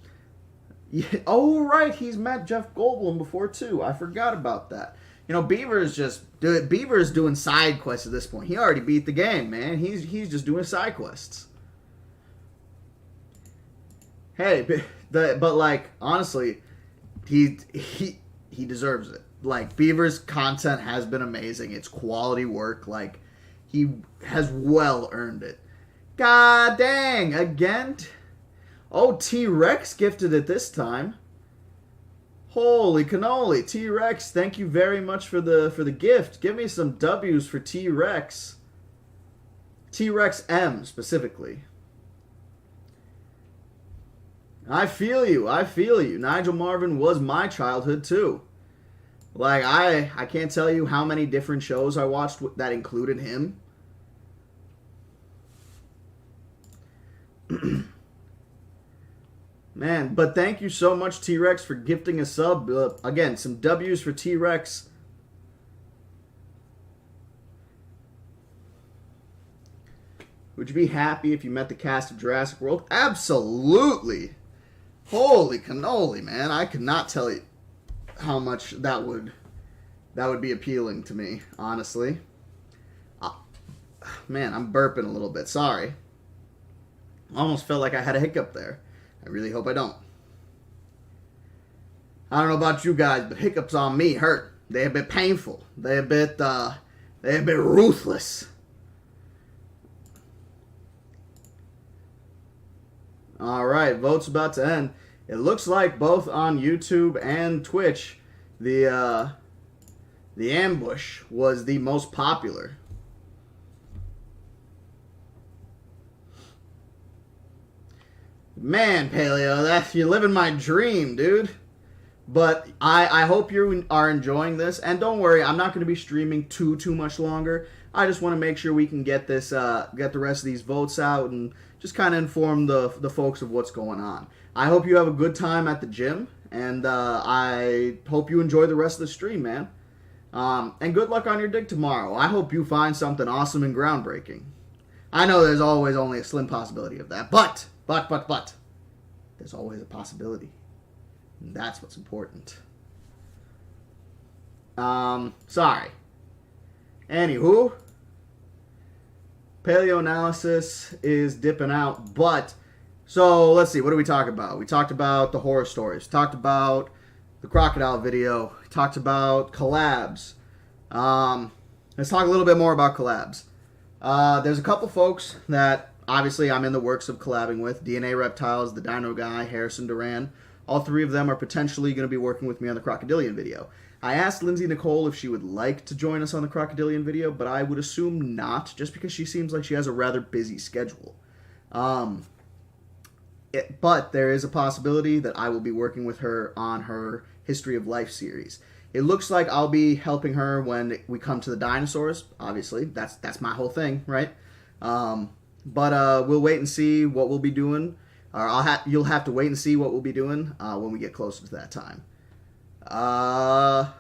Yeah, oh, right, he's met Jeff Goldblum before too. I forgot about that. You know, Beaver's doing side quests at this point. He already beat the game, man. He's just doing side quests. Hey, but like honestly, he deserves it. Like, Beaver's content has been amazing. It's quality work. Like, he has well earned it. God dang, again? Oh, T-Rex gifted it this time. Holy cannoli, T-Rex, thank you very much for the gift. Give me some W's for T-Rex. T-Rex M, specifically. I feel you. Nigel Marvin was my childhood, too. Like, I can't tell you how many different shows I watched that included him. Man, but thank you so much, T-Rex, for gifting a sub. Again, some W's for T-Rex. Would you be happy if you met the cast of Jurassic World? Absolutely. Holy cannoli, man. I could not tell you how much that would be appealing to me, honestly. Man, I'm burping a little bit. Sorry. Almost felt like I had a hiccup there. I really hope I don't. I don't know about you guys, but hiccups on me hurt. They're a bit painful. They're a bit ruthless. All right, vote's about to end. It looks like both on YouTube and Twitch, the ambush was the most popular. Man, Paleo, you're living my dream, dude. But I hope you are enjoying this, and don't worry, I'm not going to be streaming too much longer. I just want to make sure we can get this, get the rest of these votes out, and just kind of inform the folks of what's going on. I hope you have a good time at the gym, and I hope you enjoy the rest of the stream, man. And good luck on your dig tomorrow. I hope you find something awesome and groundbreaking. I know there's always only a slim possibility of that, but there's always a possibility. And that's what's important. Sorry. Anywho, paleoanalysis is dipping out, but so let's see, what did we talk about? We talked about the horror stories, talked about the Crocodile video, talked about collabs. Let's talk a little bit more about collabs. There's a couple folks that obviously I'm in the works of collabing with. DNA Reptiles, the Dino Guy, Harrison Duran. All three of them are potentially going to be working with me on the Crocodilian video. I asked Lindsay Nicole if she would like to join us on the Crocodilian video, but I would assume not, just because she seems like she has a rather busy schedule. But there is a possibility that I will be working with her on her History of Life series. It looks like I'll be helping her when we come to the dinosaurs. Obviously, that's my whole thing, right? But we'll wait and see what we'll be doing. Or you'll have to wait and see what we'll be doing when we get closer to that time. Other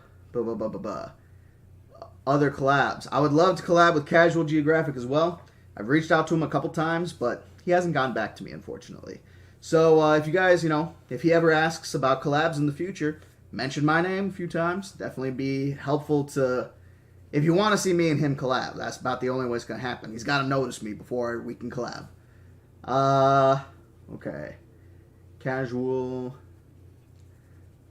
collabs. I would love to collab with Casual Geographic as well. I've reached out to him a couple times, but he hasn't gotten back to me, unfortunately. So if you guys, if he ever asks about collabs in the future, mention my name a few times. Definitely be helpful to, if you want to see me and him collab. That's about the only way it's going to happen. He's got to notice me before we can collab. Okay. Casual.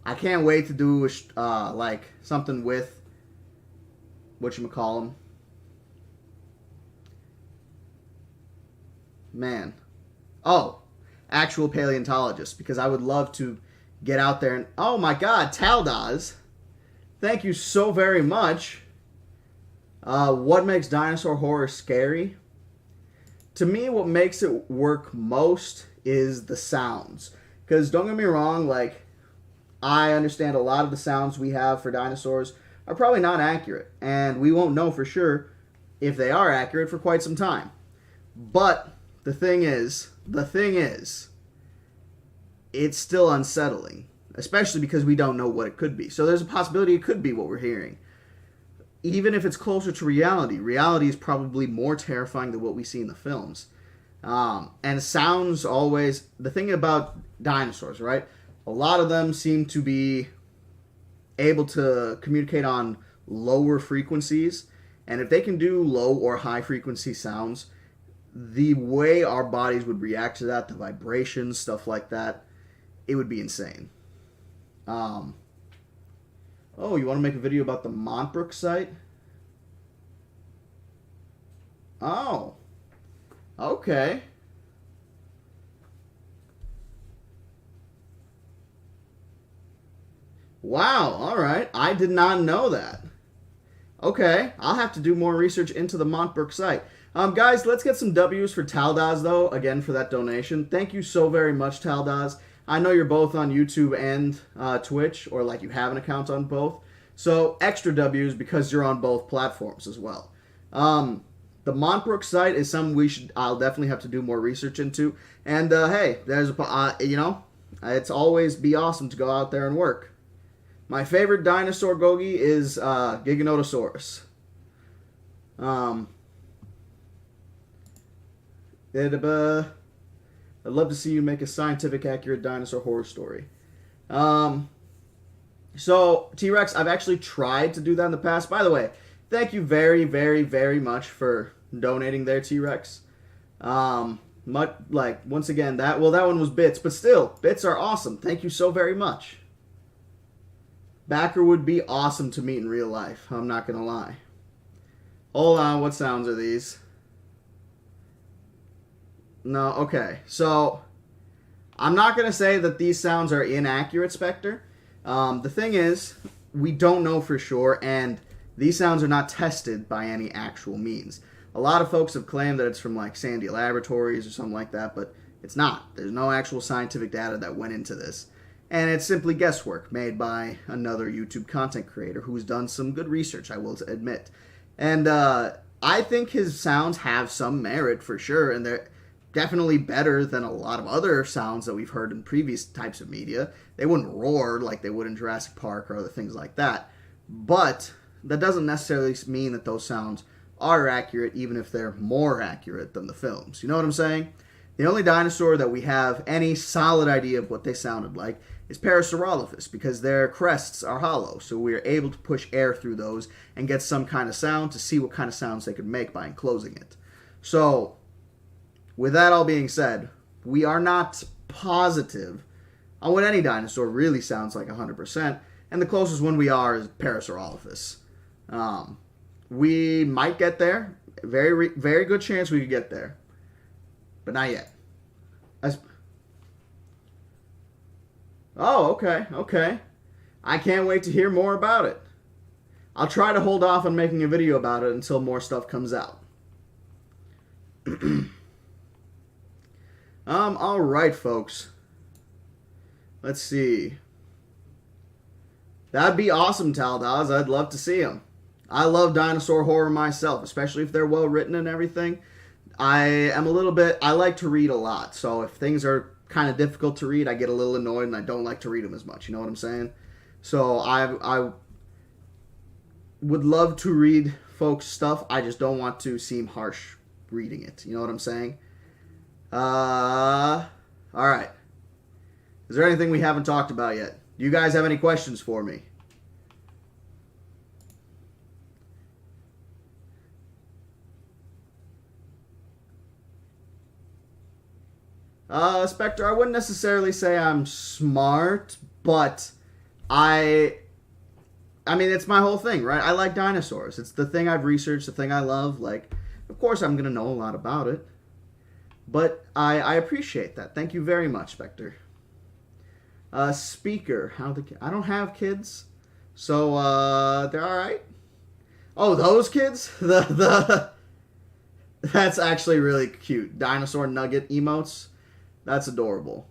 I can't wait to do like something with whatchamacallem. Man. Oh, actual paleontologist, because I would love to get out there and, oh my god, Taldas. Thank you so very much. What makes dinosaur horror scary? To me, what makes it work most is the sounds. Because don't get me wrong, like, I understand a lot of the sounds we have for dinosaurs are probably not accurate. And we won't know for sure if they are accurate for quite some time. But the thing is, it's still unsettling. especially because we don't know what it could be. So there's a possibility it could be what we're hearing. Even if it's closer to reality, reality is probably more terrifying than what we see in the films. And sounds always, the thing about dinosaurs, right? A lot of them seem to be able to communicate on lower frequencies. And if they can do low or high frequency sounds, the way our bodies would react to that, the vibrations, stuff like that, it would be insane. Oh, you want to make a video about the Montbrook site? Oh, okay. Wow, all right. I did not know that. Okay, I'll have to do more research into the Montbrook site. Guys, let's get some W's for Taldaz, though, again, for that donation. Thank you so very much, Taldaz. I know you're both on YouTube and Twitch, or like you have an account on both. So extra W's because you're on both platforms as well. The Montbrook site is something I'll definitely have to do more research into. And hey, there's it's always be awesome to go out there and work. My favorite dinosaur Gogi is Giganotosaurus. I'd love to see you make a scientific accurate dinosaur horror story. So, T-Rex, I've actually tried to do that in the past. By the way, thank you very, very, very much for donating there, T-Rex. Once again, that one was bits, but still, bits are awesome. Thank you so very much. Backer would be awesome to meet in real life. I'm not going to lie. Hold on, what sounds are these? No, okay. So, I'm not going to say that these sounds are inaccurate, Spectre. The thing is, we don't know for sure, and these sounds are not tested by any actual means. A lot of folks have claimed that it's from like Sandia Laboratories or something like that, but it's not. There's no actual scientific data that went into this. And it's simply guesswork made by another YouTube content creator who's done some good research, I will admit. And I think his sounds have some merit for sure, and they're definitely better than a lot of other sounds that we've heard in previous types of media. They wouldn't roar like they would in Jurassic Park or other things like that. But that doesn't necessarily mean that those sounds are accurate, even if they're more accurate than the films. You know what I'm saying? The only dinosaur that we have any solid idea of what they sounded like is Parasaurolophus, because their crests are hollow, so we are able to push air through those and get some kind of sound to see what kind of sounds they could make by enclosing it. So, with that all being said, we are not positive on what any dinosaur really sounds like 100%, and the closest one we are is Parasaurolophus. We might get there. Very good chance we could get there. But not yet. Oh, okay. I can't wait to hear more about it. I'll try to hold off on making a video about it until more stuff comes out. Alright, folks. Let's see. That'd be awesome, Taldaz. I'd love to see them. I love dinosaur horror myself, especially if they're well written and everything. I like to read a lot, so if things are kind of difficult to read, I get a little annoyed and I don't like to read them as much, you know what I'm saying? So I would love to read folks' stuff, I just don't want to seem harsh reading it, you know what I'm saying? Alright. Is there anything we haven't talked about yet? Do you guys have any questions for me? Spectre, I wouldn't necessarily say I'm smart, but I mean, it's my whole thing, right? I like dinosaurs. It's the thing I've researched, the thing I love. Like, of course I'm going to know a lot about it. But I appreciate that. Thank you very much, Spectre. Speaker. I don't have kids, so, they're alright. Oh, those kids? That's actually really cute. Dinosaur nugget emotes. That's adorable.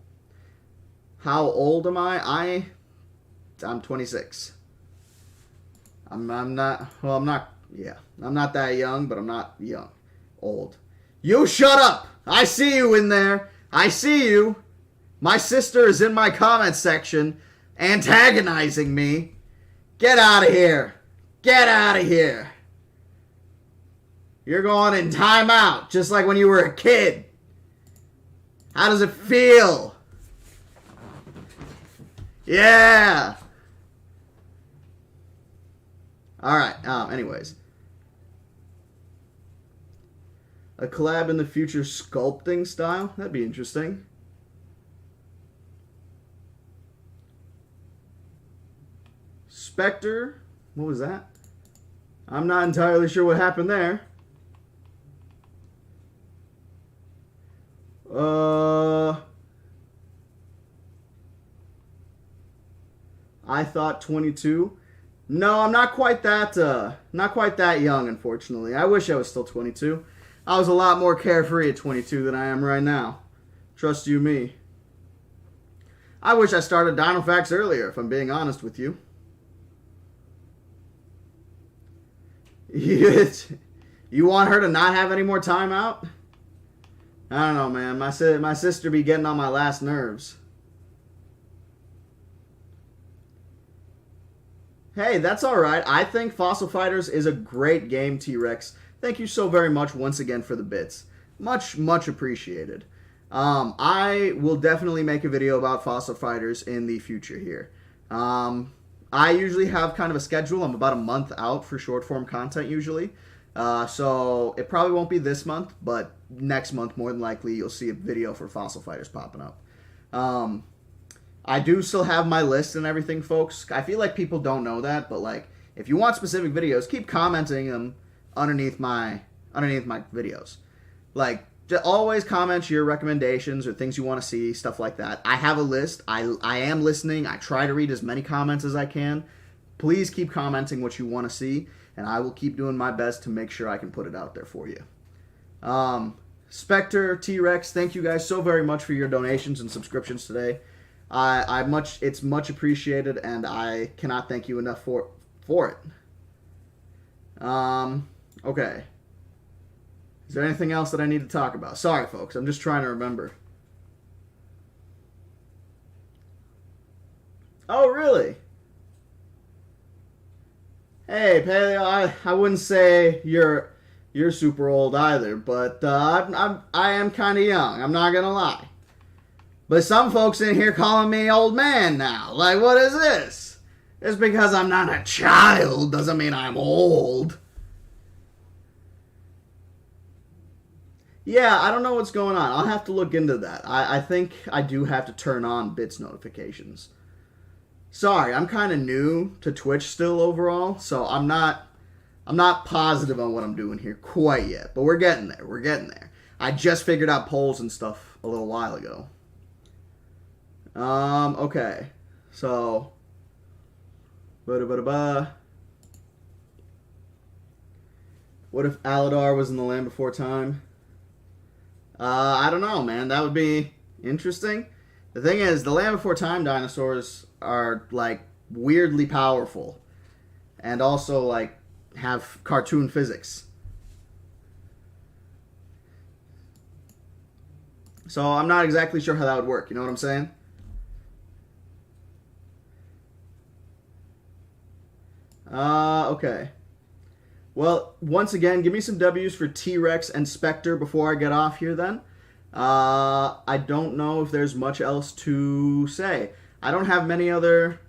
How old am I? I'm 26. I'm not that young, but I'm not young. Old. You shut up! I see you in there. I see you. My sister is in my comment section, antagonizing me. Get out of here. Get out of here. You're going in timeout, just like when you were a kid. How does it feel? Yeah. All right. Anyways. A collab in the future sculpting style? That'd be interesting. Spectre? What was that? I'm not entirely sure what happened there. I thought 22. No, I'm not quite that young, unfortunately. I wish I was still 22. I was a lot more carefree at 22 than I am right now. Trust you me. I wish I started DinoFax earlier, if I'm being honest with you. You want her to not have any more time out? I don't know, man. My sister be getting on my last nerves. Hey, that's alright. I think Fossil Fighters is a great game, T-Rex. Thank you so very much once again for the bits. Much, much appreciated. I will definitely make a video about Fossil Fighters in the future here. I usually have kind of a schedule. I'm about a month out for short form content usually. So it probably won't be this month, but next month more than likely you'll see a video for Fossil Fighters popping up. I do still have my list and everything, folks. I feel like people don't know that, but like if you want specific videos, keep commenting them underneath my videos. Like always comment your recommendations or things you want to see, stuff like that. I have a list. I am listening. I try to read as many comments as I can. Please keep commenting what you want to see, and I will keep doing my best to make sure I can put it out there for you. Spectre, T-Rex, thank you guys so very much for your donations and subscriptions today. It's much appreciated, and I cannot thank you enough for it. Okay. Is there anything else that I need to talk about? Sorry, folks. I'm just trying to remember. Oh, really? Hey, Paleo, I wouldn't say you're super old either, but I am kind of young. I'm not gonna lie. But some folks in here calling me old man now. Like, what is this? Just because I'm not a child doesn't mean I'm old. Yeah, I don't know what's going on. I'll have to look into that. I think I do have to turn on bits notifications. Sorry, I'm kind of new to Twitch still overall, so I'm not positive on what I'm doing here quite yet. But we're getting there. We're getting there. I just figured out polls and stuff a little while ago. Okay. So what if Aladar was in the Land Before Time? I don't know, man. That would be interesting. The thing is, the Land Before Time dinosaurs are, like, weirdly powerful. And also, like, have cartoon physics. So I'm not exactly sure how that would work. You know what I'm saying? Okay. Well, once again, give me some W's for T-Rex and Spectre before I get off here then. I don't know if there's much else to say. I don't have many other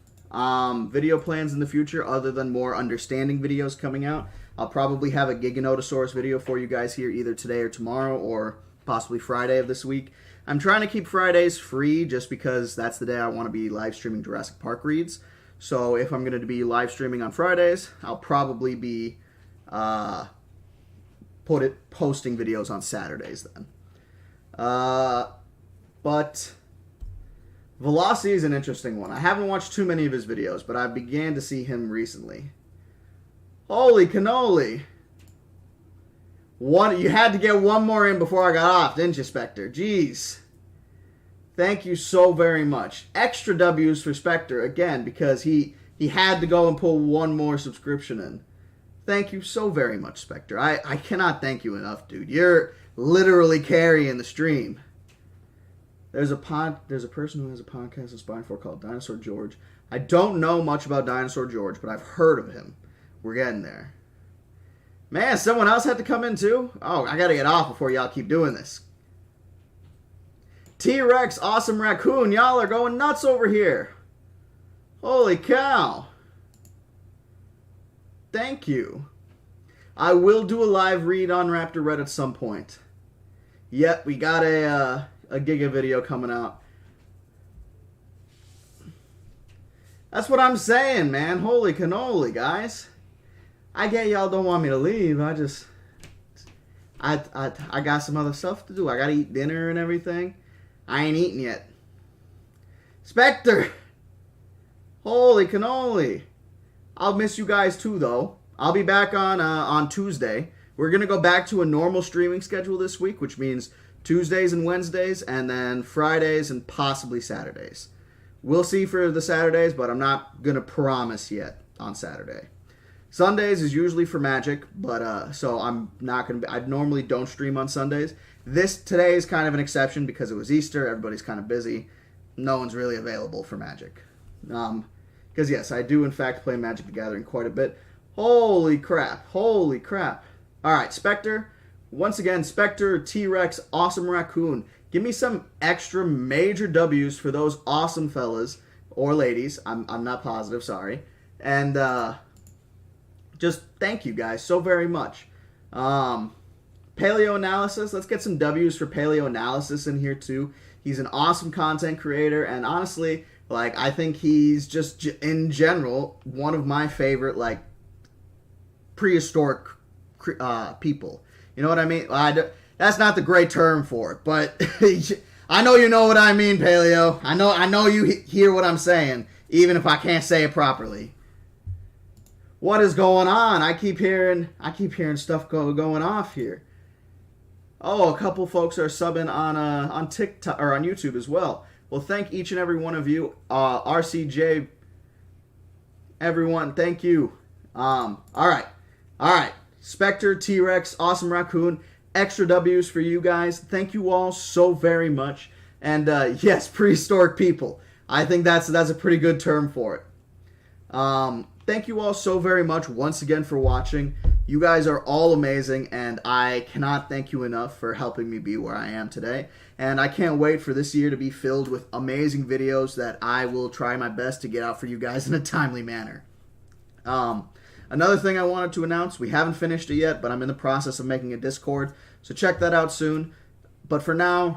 video plans in the future other than more understanding videos coming out. I'll probably have a Giganotosaurus video for you guys here either today or tomorrow or possibly Friday of this week. I'm trying to keep Fridays free just because that's the day I want to be live streaming Jurassic Park reads. So if I'm going to be live streaming on Fridays, I'll probably be posting videos on Saturdays then. But Velocity is an interesting one. I haven't watched too many of his videos, but I began to see him recently. Holy cannoli! You had to get one more in before I got off, didn't you, Spectre? Jeez. Thank you so very much. Extra W's for Spectre, again, because he had to go and pull one more subscription in. Thank you so very much, Spectre. I cannot thank you enough, dude. You're literally carrying the stream. There's a person who has a podcast aspiring for called Dinosaur George. I don't know much about Dinosaur George, but I've heard of him. We're getting there. Man, someone else had to come in too? Oh, I gotta get off before y'all keep doing this. T-Rex, Awesome Raccoon, y'all are going nuts over here. Holy cow. Thank you. I will do a live read on Raptor Red at some point. Yep, we got a Giga video coming out. That's what I'm saying, man. Holy cannoli, guys. I get y'all don't want me to leave. I got some other stuff to do. I gotta eat dinner and everything. I ain't eaten yet. Spectre! Holy cannoli. I'll miss you guys too, though. I'll be back on Tuesday. We're going to go back to a normal streaming schedule this week, which means Tuesdays and Wednesdays, and then Fridays and possibly Saturdays. We'll see for the Saturdays, but I'm not going to promise yet on Saturday. Sundays is usually for Magic, but so I'm not going to I normally don't stream on Sundays. Today is kind of an exception because it was Easter. Everybody's kind of busy. No one's really available for Magic. Because yes, I do in fact play Magic the Gathering quite a bit. Holy crap. Holy crap. Alright, Spectre. Once again, Spectre, T-Rex, Awesome Raccoon. Give me some extra major W's for those awesome fellas. Or ladies. I'm not positive, sorry. And just thank you guys so very much. Paleo Analysis. Let's get some W's for Paleo Analysis in here too. He's an awesome content creator. And honestly, like, I think he's just, in general, one of my favorite, like, prehistoric people. You know what I mean? That's not the great term for it, but I know you know what I mean, Paleo. I know you hear what I'm saying, even if I can't say it properly. What is going on? I keep hearing stuff going off here. Oh, a couple folks are subbing on TikTok or on YouTube as well. Well, thank each and every one of you. RCJ, everyone, thank you. All right. Spectre, T-Rex, Awesome Raccoon, extra W's for you guys. Thank you all so very much. And yes, prehistoric people. I think that's a pretty good term for it. Thank you all so very much once again for watching. You guys are all amazing, and I cannot thank you enough for helping me be where I am today. And I can't wait for this year to be filled with amazing videos that I will try my best to get out for you guys in a timely manner. Another thing I wanted to announce, we haven't finished it yet, but I'm in the process of making a Discord, so check that out soon. But for now,